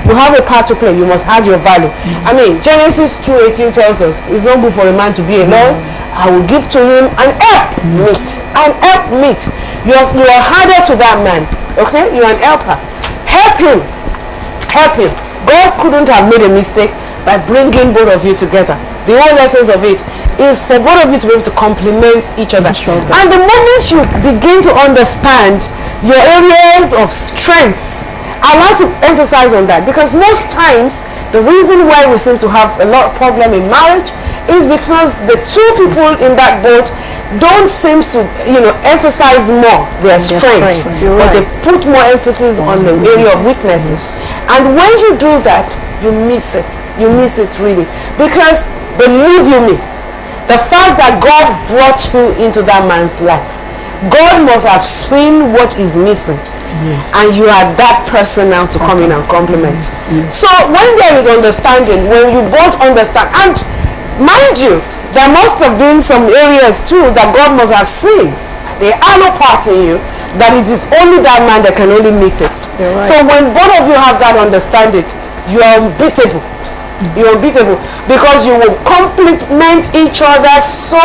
You have a part to play. You must have your value. I mean, Genesis 2:18 tells us it's not good for a man to be alone. I will give to him an help meet. An help meet. You are harder to that man. Okay? You are an helper. Help him. Help him. God couldn't have made a mistake by bringing both of you together. The whole essence of it is for both of you to be able to complement each other. And the moment you begin to understand your areas of strengths, I want to emphasize on that, because most times the reason why we seem to have a lot of problem in marriage is because the two people in that boat don't seem to, emphasize more their strengths, but they put more emphasis on the area of weaknesses. And when you do that, you miss it. You miss it really, because believe you me, the fact that God brought you into that man's life, God must have seen what is missing. Yes. And you are that person now to come in and complement. Yes. So when there is understanding, when you both understand, and mind you, there must have been some areas too that God must have seen. There are no part in you that it is only that man that can only meet it. Right. So when both of you have that understanding, you are unbeatable. You're unbeatable because you will complement each other so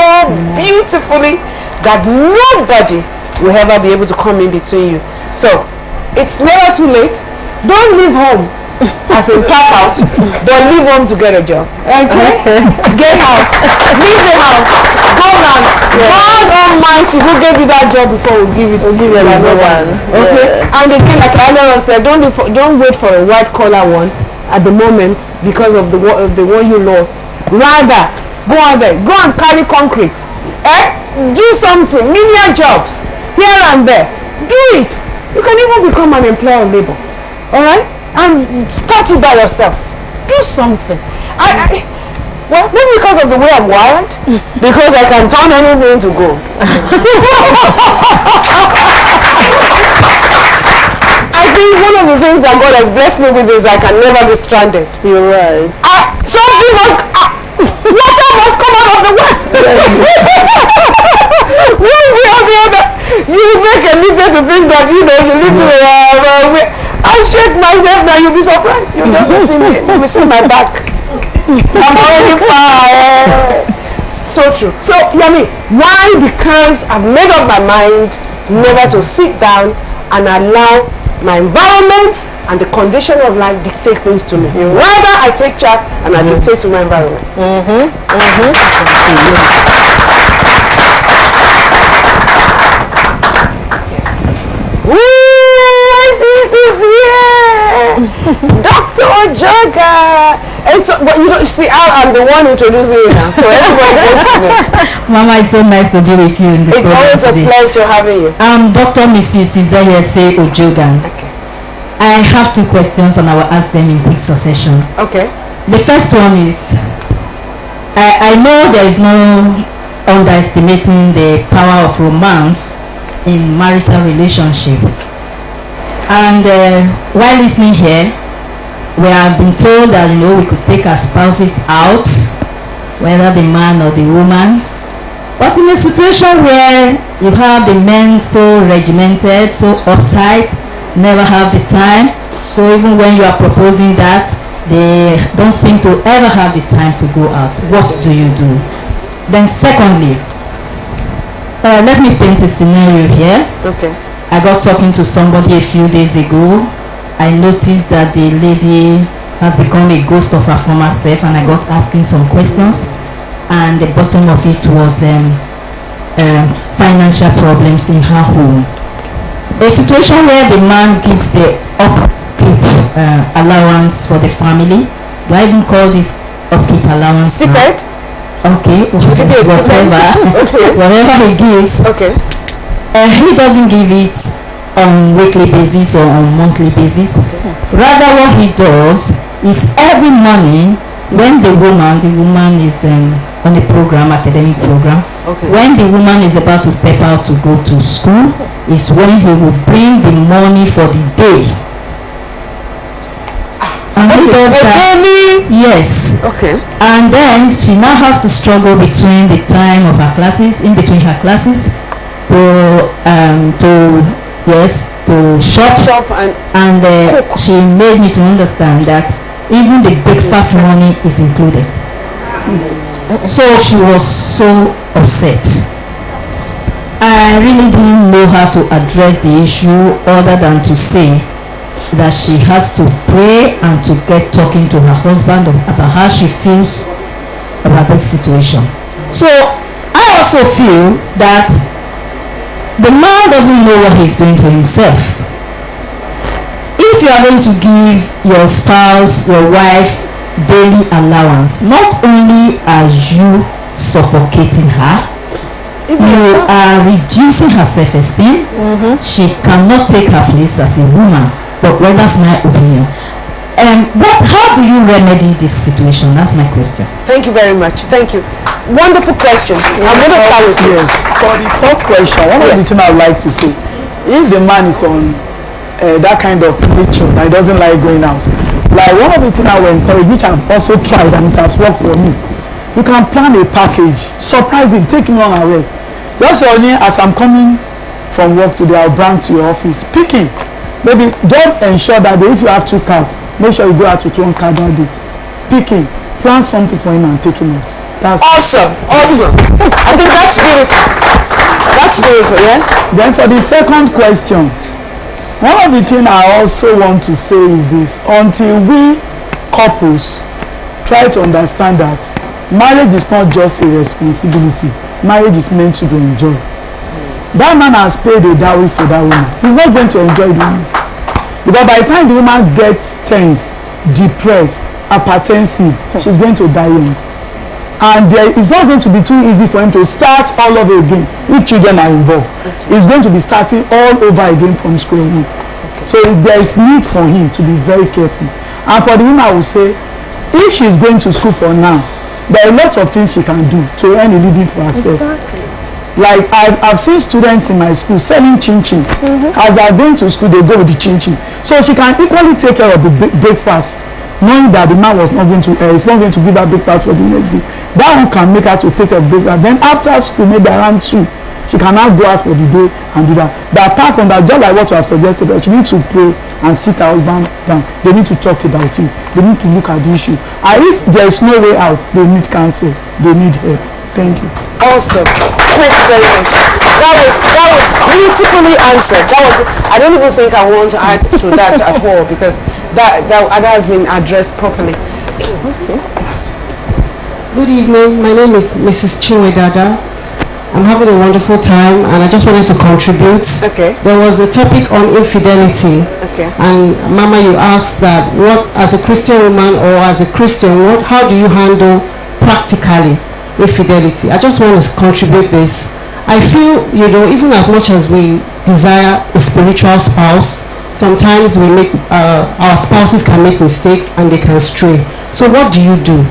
beautifully that nobody will ever be able to come in between you. So it's never too late. Don't leave home as in pack out, but leave home to get a job. Okay? Get out. Leave the house. Go around. God Almighty who gave you that job before will give it to you another one. Okay? And again, like I said, don't wait for a white collar one at the moment because of the one you lost. Rather, go out there. Go and carry concrete. Do something. Menial jobs here and there. Do it. You can even become an employer of labor. Alright? And start it by yourself. Do something. Well, maybe because of the way I'm wired, because I can turn anything to gold. I think one of the things that God has blessed me with is I can never be stranded. You're right. Something water must come out of the well. One way or the other, you make a mistake to think that you live I shake myself now, you'll be surprised. You'll just see me. You will see my back. I'm already far. So true. So, why? Because I've made up my mind never to sit down and allow my environment and the condition of life dictate things to me. Rather, I take charge and I dictate to my environment. Dr. Ojoga. But you see, I'm the one introducing you now, so everybody goes to me. Mama, it's so nice to be with you in the program. It's always a pleasure having you. Dr. Mrs. Isayese Ojoga. Okay. I have two questions and I will ask them in quick succession. Okay. The first one is, I know there is no underestimating the power of romance in marital relationship. And while listening here, we have been told that we could take our spouses out, whether the man or the woman. But in a situation where you have the men so regimented, so uptight, never have the time, so even when you are proposing that, they don't seem to ever have the time to go out. What do you do? Then secondly, let me paint a scenario here. Okay. I got talking to somebody a few days ago. I noticed that the lady has become a ghost of her former self, and I got asking some questions, and the bottom of it was financial problems in her home. A situation where the man gives the upkeep allowance for the family. Do I even call this upkeep allowance? Stipend? Okay, whatever he gives. Okay. He doesn't give it on weekly basis or on monthly basis. Okay. Rather, what he does is every morning when the woman is on the program, academic program. Okay. When the woman is about to step out to go to school, is when he will bring the money for the day. And he does that. Yes. Okay. And then she now has to struggle between the time of her classes, in between her classes, to shop and she made me to understand that even the breakfast money is included. So she was so upset. I really didn't know how to address the issue other than to say that she has to pray and to get talking to her husband about how she feels about this situation. So I also feel that the man doesn't know what he's doing to himself. If you are going to give your spouse, your wife, daily allowance, not only are you suffocating her, you are reducing her self-esteem. She cannot take her place as a woman. But well, that's my opinion. How do you remedy this situation? That's my question. Thank you very much. Thank you. Wonderful questions. I'm going to start with you. For the fourth question, one of the things I would like to say, if the man is on that kind of nature that he doesn't like going out, like one of the things I will encourage, which I've also tried and it has worked for me, you can plan a package, surprise him, take him on a rest. Just only as I'm coming from work today, I'll bring to your office, pick him. Maybe just ensure that if you have 2 cars, make sure you go out with 1 car that day. Pick him, plan something for him and take him out. That's awesome. Awesome. I think that's beautiful. That's beautiful, yes? Then for the second question, one of the things I also want to say is this. Until we couples try to understand that marriage is not just a responsibility. Marriage is meant to be enjoyed. That man has paid a dowry for that woman. He's not going to enjoy the woman. Because by the time the woman gets tense, depressed, hypertensive, she's going to die young. And it's not going to be too easy for him to start all over again if children are involved. He's going to be starting all over again from square one. So there is need for him to be very careful. And for the woman, I would say, if she's going to school for now, there are a lot of things she can do to earn a living for herself. Exactly. Like I've seen students in my school selling chin-chin. As they're going to school, they go with the chin-chin. So she can equally take care of the breakfast, knowing that the man was not going to, is not going to give her breakfast for the next day. That one can make her to take care of breakfast. Then after school, maybe around 2, she can now go out for the day and do that. But apart from that, just like what you have suggested, she needs to pray and sit her husband down. They need to talk about it. They need to look at the issue. And if there is no way out, they need counsel. They need help. Thank you. Awesome. Thank you very much. That was beautifully answered. I don't even think I want to add to that at all because that has been addressed properly. Okay. Good evening. My name is Mrs. Chinwedada. I'm having a wonderful time and I just wanted to contribute. Okay. There was a topic on infidelity. Okay. And Mama, you asked that what, as a Christian woman or as a Christian, how do you handle practically infidelity? I just want to contribute this. I feel, even as much as we desire a spiritual spouse, sometimes we make our spouses can make mistakes and they can stray. So what do you do?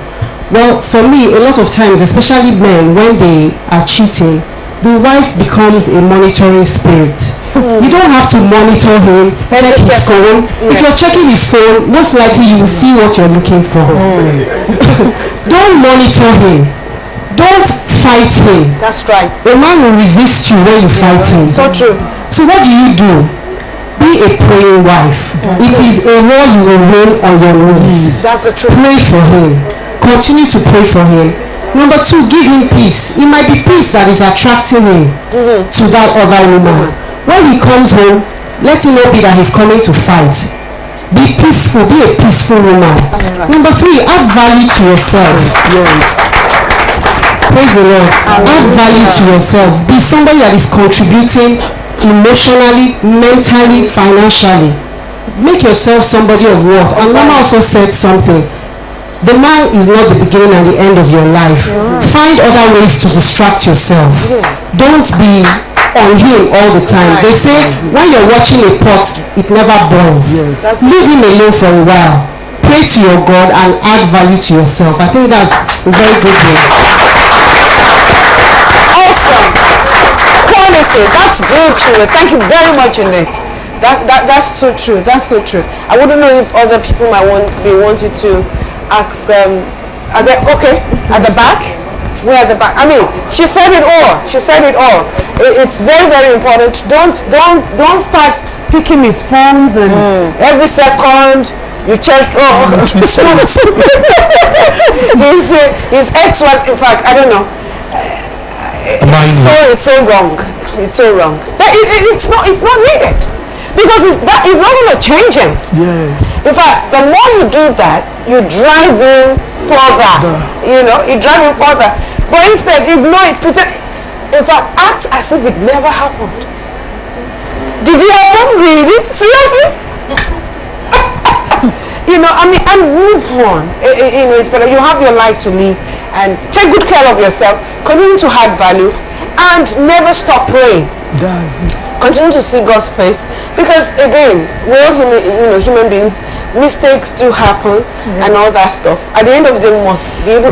Well, for me, a lot of times, especially men, when they are cheating, the wife becomes a monitoring spirit. You don't have to monitor him, check his phone. If you're checking his phone, most likely you will see what you're looking for. Don't monitor him. Don't fight him. That's right. The man will resist you when you fight him. So true. So what do? Be a praying wife. It is a war you will win on your knees. That's the truth. Pray for him. Continue to pray for him. Number 2, give him peace. It might be peace that is attracting him to that other woman. When he comes home, let him not be that he's coming to fight. Be peaceful. Be a peaceful woman. Right. Number 3, add value to yourself. Praise the Lord. Add value to yourself. Be somebody that is contributing emotionally, mentally, financially. Make yourself somebody of worth. And Mama also said something. The man is not the beginning and the end of your life. Find other ways to distract yourself. Don't be on him all the time. They say when you're watching a pot, it never boils. Leave him alone for a while. Pray to your God and add value to yourself. I think that's a very good way. it. That's good, true. Thank you very much indeed. That's so true. That's so true. I wouldn't know if other people might want you to ask. Are they okay at the back? Where at the back? I mean, she said it all. She said it all. It's very, very important. Don't start picking his phones and every second you check. Oh, his ex was, in fact, I don't know. It's so wrong. It's so wrong. It's not needed. Because it's not going to change him. Yes. In fact, the more you do that, you drive him further. You know, you drive him further. But instead, ignore it. In fact, act as if it never happened. Did it happen? Really? Seriously? You know, I mean, and move on. You know, it's better. You have your life to live and take good care of yourself. Continue to add value and never stop praying. That's it. Continue to see God's face, because again, we're all human beings. Mistakes do happen and all that stuff. At the end of the day, we must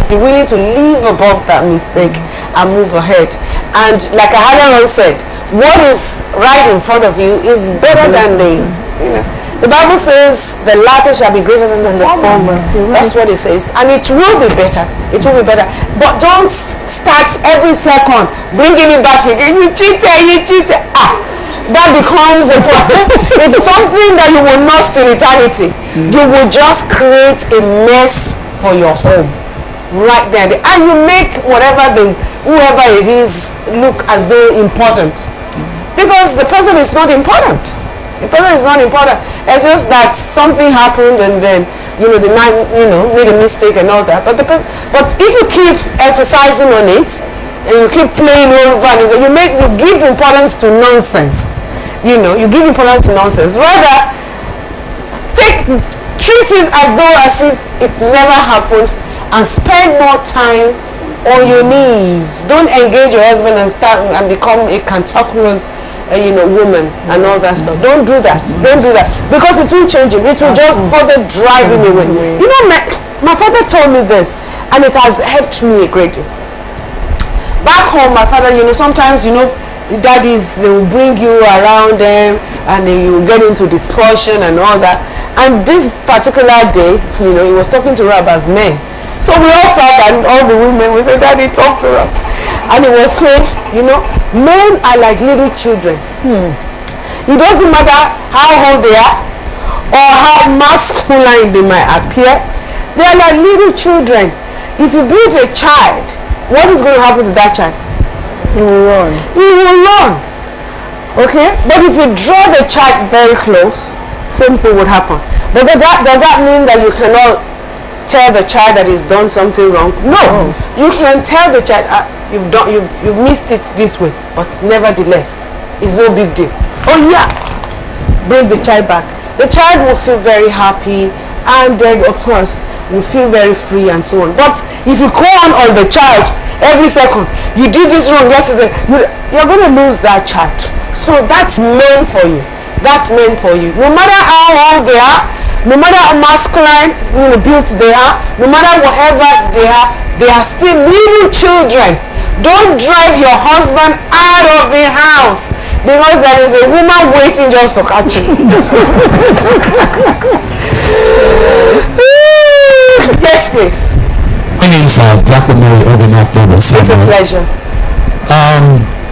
be willing to live above that mistake and move ahead. And like Helen said, what is right in front of you is better than the Bible says the latter shall be greater than the former. That's what it says. And it will be better. It will be better. But don't start every second bringing it back again. You cheated. That becomes a problem. It's something that you will lost in eternity. You will just create a mess for your home. Right there. And you make whoever it is look as though important. Because the person is not important. The person is not important. It's just that something happened and then, the man, made a mistake and all that. But if you keep emphasizing on it and you keep playing over and over, you give importance to nonsense. You give importance to nonsense. Rather, treat it as if it never happened and spend more time on your knees. Don't engage your husband and start and become a cantankerous woman and all that stuff. Don't do that. Don't do that. Because it will change him. It will just further drive him away. My father told me this, and it has helped me a great deal. Back home, my father, sometimes, daddies, they will bring you around them, and then you get into discussion and all that. And this particular day, he was talking to us as men. So we all sat and all the women, we said, Daddy, talk to us. And he was saying, men are like little children. It doesn't matter how old they are or how masculine they might appear. They are like little children. If you build a child, what is going to happen to that child? He will run. He will run. Okay? But if you draw the child very close, same thing would happen. But does that mean that you cannot tell the child that he's done something wrong? No. You can tell the child, you've missed it this way, but nevertheless, it's no big deal. Oh yeah, bring the child back. The child will feel very happy, and then of course will feel very free and so on. But if you call on the child every second, you did this wrong yesterday, you're going to lose that child. So that's meant for you. That's meant for you. No matter how old they are, no matter how masculine built they are, no matter whatever they are still little children. Don't drive your husband out of the house because there is a woman waiting just to catch you. Yes, please. My name is Giacomo Ogenato. It's a pleasure.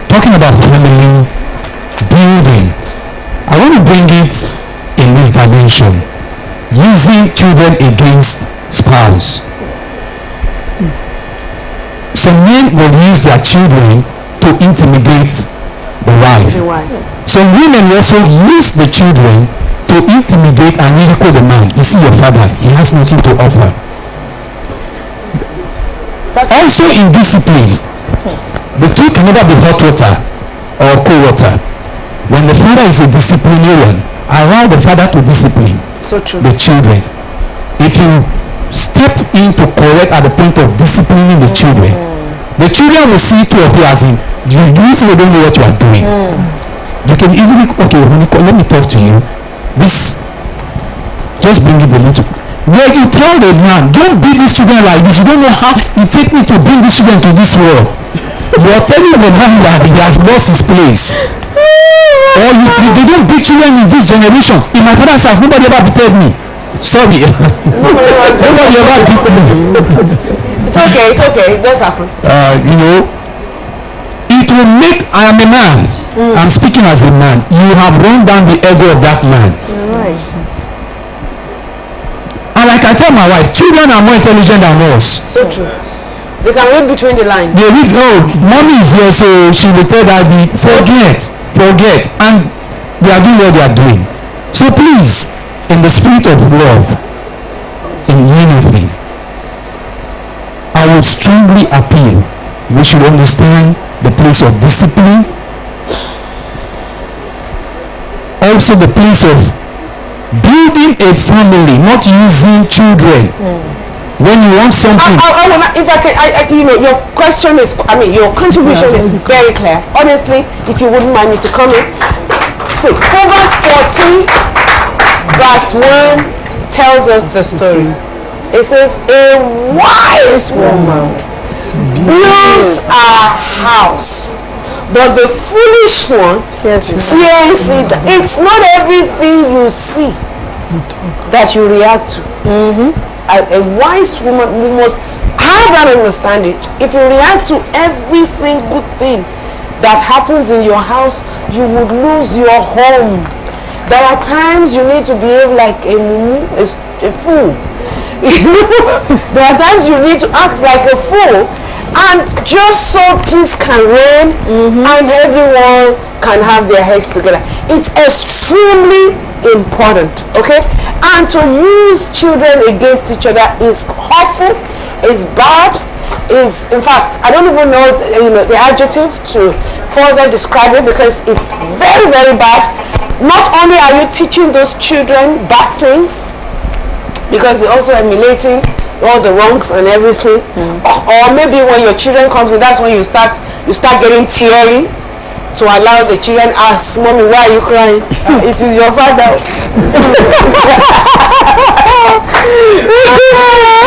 Talking about family building, I want to bring it in this dimension. Using children against spouse. Some men will use their children to intimidate the wife. Some women also use the children to intimidate and ridicule the man. You see, your father, he has nothing to offer. Also in discipline, the two can never be hot water or cold water. When the father is a disciplinarian, allow the father to discipline the children. If you step in to correct at the point of disciplining the children will see two of you as in you don't know what you are doing. You can easily, okay, let me talk to you. This, just bring it a little. Where you tell the man, don't beat these children like this. You don't know how it takes me to bring these children to this world. You're telling the man that he has lost his place. Or they don't beat children in this generation. In my father's house, nobody ever beat me. Sorry. Nobody ever beat me. It's okay. It does happen. You know, it will make, I am a man. I'm speaking as a man. You have run down the ego of that man. Right. And like I tell my wife, children are more intelligent than us. So true. They can read between the lines. They read, oh, mommy is here, so she will tell daddy, forget. And they are doing what they are doing. So please, in the spirit of love, in unity, I would strongly appeal, we should understand the place of discipline, also the place of building a family, not using children. When you want something. If I can, you know, your question is, your contribution is very clear. Honestly, if you wouldn't mind me to come in. See, Proverbs 14, verse 1 tells us the story. It says, a wise woman builds a house, but the foolish one tears it. It's not everything you see that you react to. A wise woman, we must have that understanding. If you react to every single thing that happens in your house, you would lose your home. There are times you need to behave like a fool. There are times you need to act like a fool, and just so peace can reign and everyone can have their heads together. It's extremely important, okay? And to use children against each other is hurtful, is bad, is, in fact, I don't even know, the adjective to further describe it, because it's very, very bad. Not only are you teaching those children bad things, because they're also emulating all the wrongs and everything, or maybe when your children comes in, that's when you start getting teary, to allow the children ask, mommy, why are you crying? It is your father.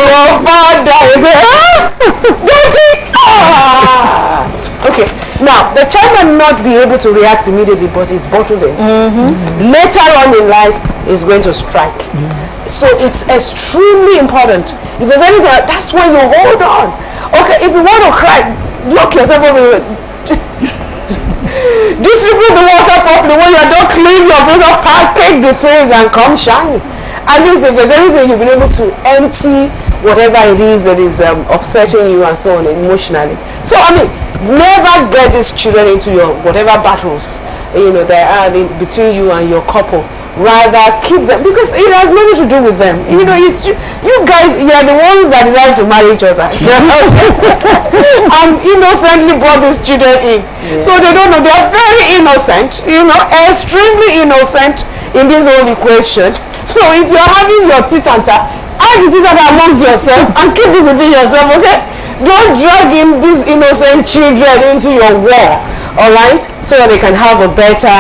Your father is okay. Now, the child might not be able to react immediately, but it's bottled in. Later on in life, it's going to strike. So it's extremely important. If there's anything, that's when you hold on. Okay, if you want to cry, lock yourself over. Distribute the water properly. When you're done, clean your face, package the face, and come shine. At least if there's anything, you've been able to empty whatever it is that is upsetting you and so on emotionally. So never get these children into your whatever battles there are between you and your couple. Rather keep them, because it has nothing to do with them. It's you guys, you are the ones that decided to marry each other. And innocently brought these children in. So they don't know, they are very innocent, extremely innocent in this whole equation. So if you're having your titanta, have the titanta amongst yourself and keep it within yourself, okay? Don't drag in these innocent children into your war, alright? So that they can have a better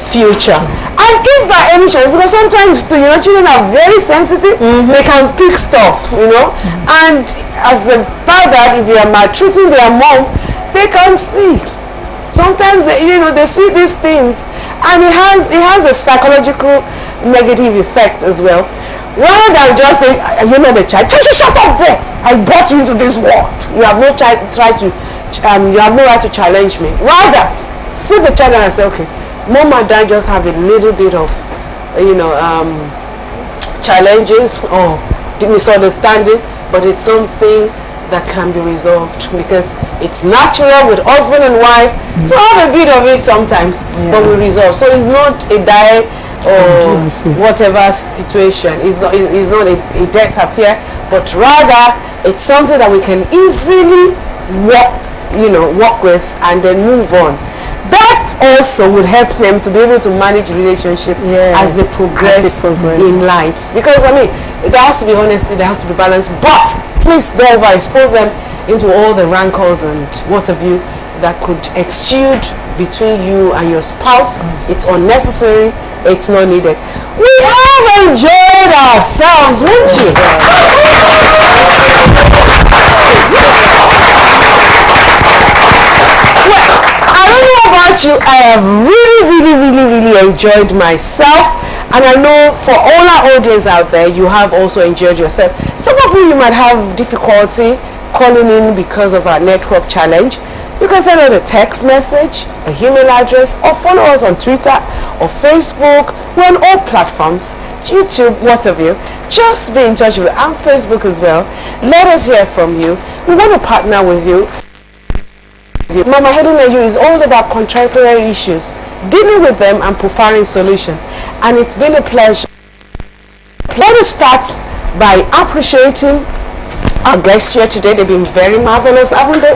future. And if by any chance, because sometimes too, children are very sensitive, they can pick stuff, and as a father, if you are maltreating their mom, they can see. Sometimes they see these things, and it has a psychological negative effect as well. Rather than just say, the child, shut up there, I brought you into this world. You have no you have no right to challenge me. Rather, see the child and say, okay, mom and dad just have a little bit of, challenges or misunderstanding, but it's something that can be resolved, because it's natural with husband and wife to have a bit of it sometimes, but we resolve. So it's not a die or whatever situation. It's not a death affair, but rather it's something that we can easily work with and then move on. That also would help them to be able to manage relationship as they progress in life. Because there has to be honesty, there has to be balance, but please don't overexpose them into all the rancors and what have you that could exude between you and your spouse. It's unnecessary, it's not needed. We have enjoyed ourselves, won't you? you, I have really enjoyed myself. And I know for all our audience out there, you have also enjoyed yourself. Some of you might have difficulty calling in because of our network challenge. You can send us a text message, a email address, or follow us on Twitter or Facebook. We're on all platforms, YouTube, what have you. Just be in touch with us on Facebook as well. Let us hear from you. We want to partner with you. Mama Helen and You is all about contemporary issues, dealing with them and providing solution. And it's been a pleasure. Let us start by appreciating our guests here today. They've been very marvelous, haven't they?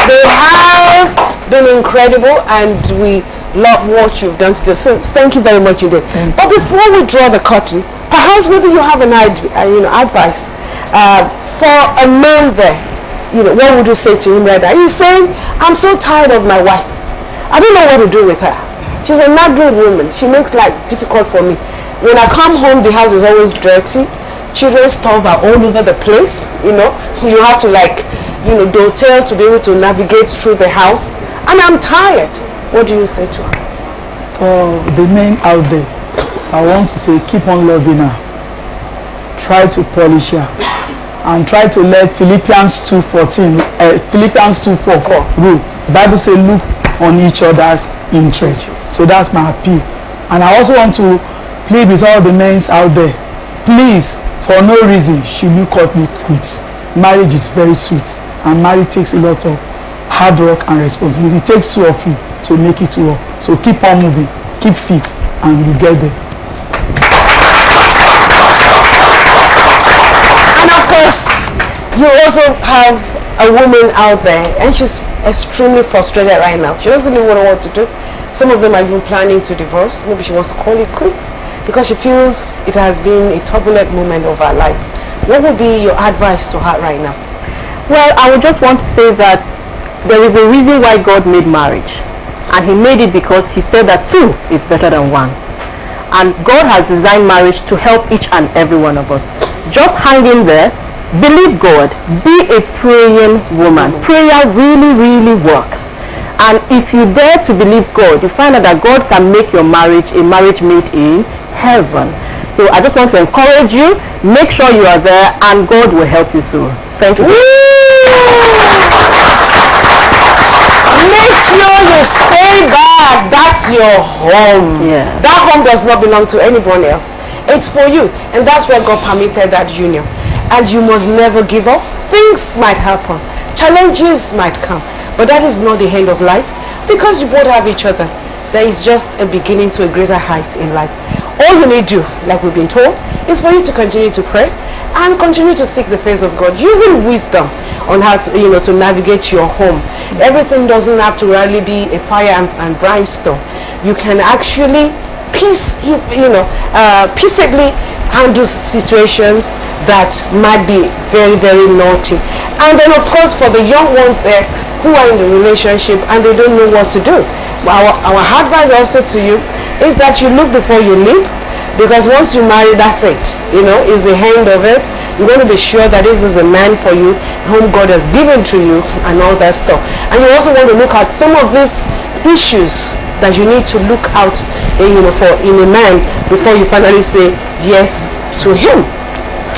They have been incredible, and we love what you've done today. So thank you very much indeed. But before we draw the curtain, perhaps maybe you have an advice for a man there. What would you say to him right now? He's saying, I'm so tired of my wife. I don't know what to do with her. She's a nagging woman. She makes life difficult for me. When I come home, the house is always dirty. Children's stuff are all over the place. You have to detail to be able to navigate through the house. And I'm tired. What do you say to her? For the men out there, I want to say, keep on loving her. Try to polish her. And try to let Philippians 2:4 rule. The Bible says, look on each other's interests. So that's my appeal. And I also want to plead with all the men out there. Please, for no reason, should you cut it quits. Marriage is very sweet. And marriage takes a lot of hard work and responsibility. It takes two of you to make it work. So keep on moving, keep fit, and you get there. And of course, you also have a woman out there, and she's extremely frustrated right now. She doesn't even know what to do. Some of them are even planning to divorce. Maybe she wants to call it quits because she feels it has been a turbulent moment of her life. What would be your advice to her right now? Well, I would just want to say that there is a reason why God made marriage. And he made it because he said that two is better than one. And God has designed marriage to help each and every one of us. Just hang in there, believe God, be a praying woman. Prayer really works. And if you dare to believe God, you find out that God can make your marriage a marriage made in heaven. So I just want to encourage you, make sure you are there, and God will help you through. Thank you. Make sure you stay back. That's your home. Yeah. That home does not belong to anyone else. It's for you. And that's where God permitted that union. And you must never give up. Things might happen. Challenges might come. But that is not the end of life. Because you both have each other, there is just a beginning to a greater height in life. All you need to do, like we've been told, is for you to continue to pray and continue to seek the face of God, using wisdom on how to, to navigate your home. Everything doesn't have to really be a fire and brimstone. You can actually peaceably handle situations that might be very naughty. And then of course for the young ones there who are in the relationship and they don't know what to do, our advice also to you is that you look before you leap, because once you marry, that's it. Is the end of it. You're going to be sure that this is a man for you, whom God has given to you, and all that stuff. And you also want to look at some of these issues that you need to look out, for in a man before you finally say yes to him.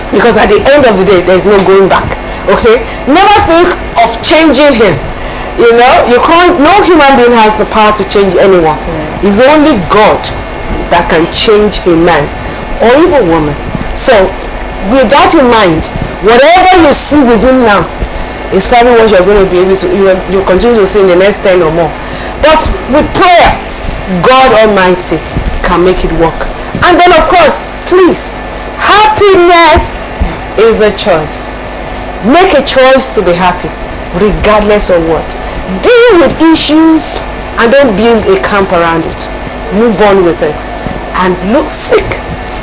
Because at the end of the day, there's no going back. Okay? Never think of changing him. You can't. No human being has the power to change anyone. It's only God that can change a man or even woman. So with that in mind, whatever you see within now is probably what you're going to be able to, you'll continue to see in the next 10 or more. But with prayer, God Almighty can make it work. And then of course, please, happiness is a choice. Make a choice to be happy regardless of what. Deal with issues and don't build a camp around it. Move on with it and seek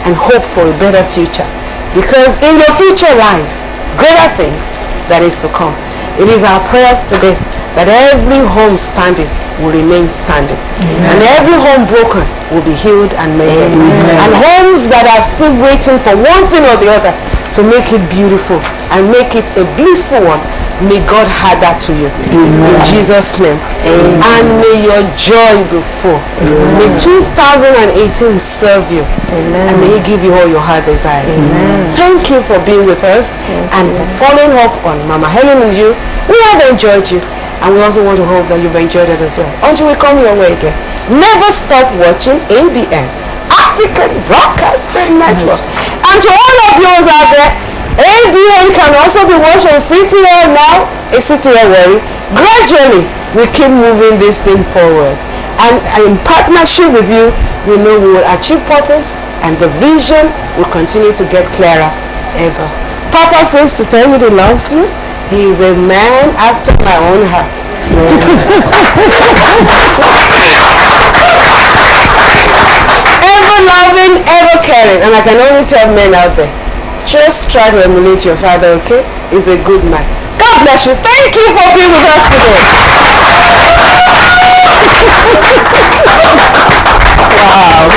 and hope for a better future, because in your future lies greater things that is to come. It is our prayers today that every home standing will remain standing. Amen. And every home broken will be healed and made better. And homes that are still waiting for one thing or the other to make it beautiful and make it a blissful one, May God add that to you. Amen. In Jesus' name. Amen. And may your joy be full. Amen. May 2018 serve you. Amen. And may He give you all your heart desires. Amen. Thank you for being with us and for following up on Mama Helen and you. We have enjoyed you. And we also want to hope that you've enjoyed it as well. Until we come your way again. Never stop watching ABN, African Broadcasting Network. And to all of yours out there, ABN can also be watched on CTL now. It's CTL worry. Gradually, we keep moving this thing forward. And in partnership with you, we know we will achieve purpose and the vision will continue to get clearer ever. Papa says to tell you he loves you. He is a man after my own heart. Ever loving, ever caring. And I can only tell men out there, just try to emulate your father, okay? He's a good man. God bless you. Thank you for being with us today. Wow.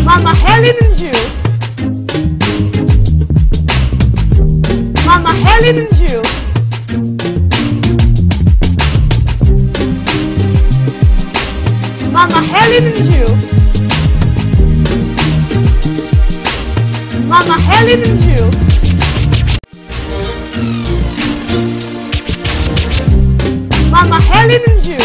Mama Helen and you. Mama Helen and you. Mama Helen and you. Mama Helen and you. Mama Helen and you.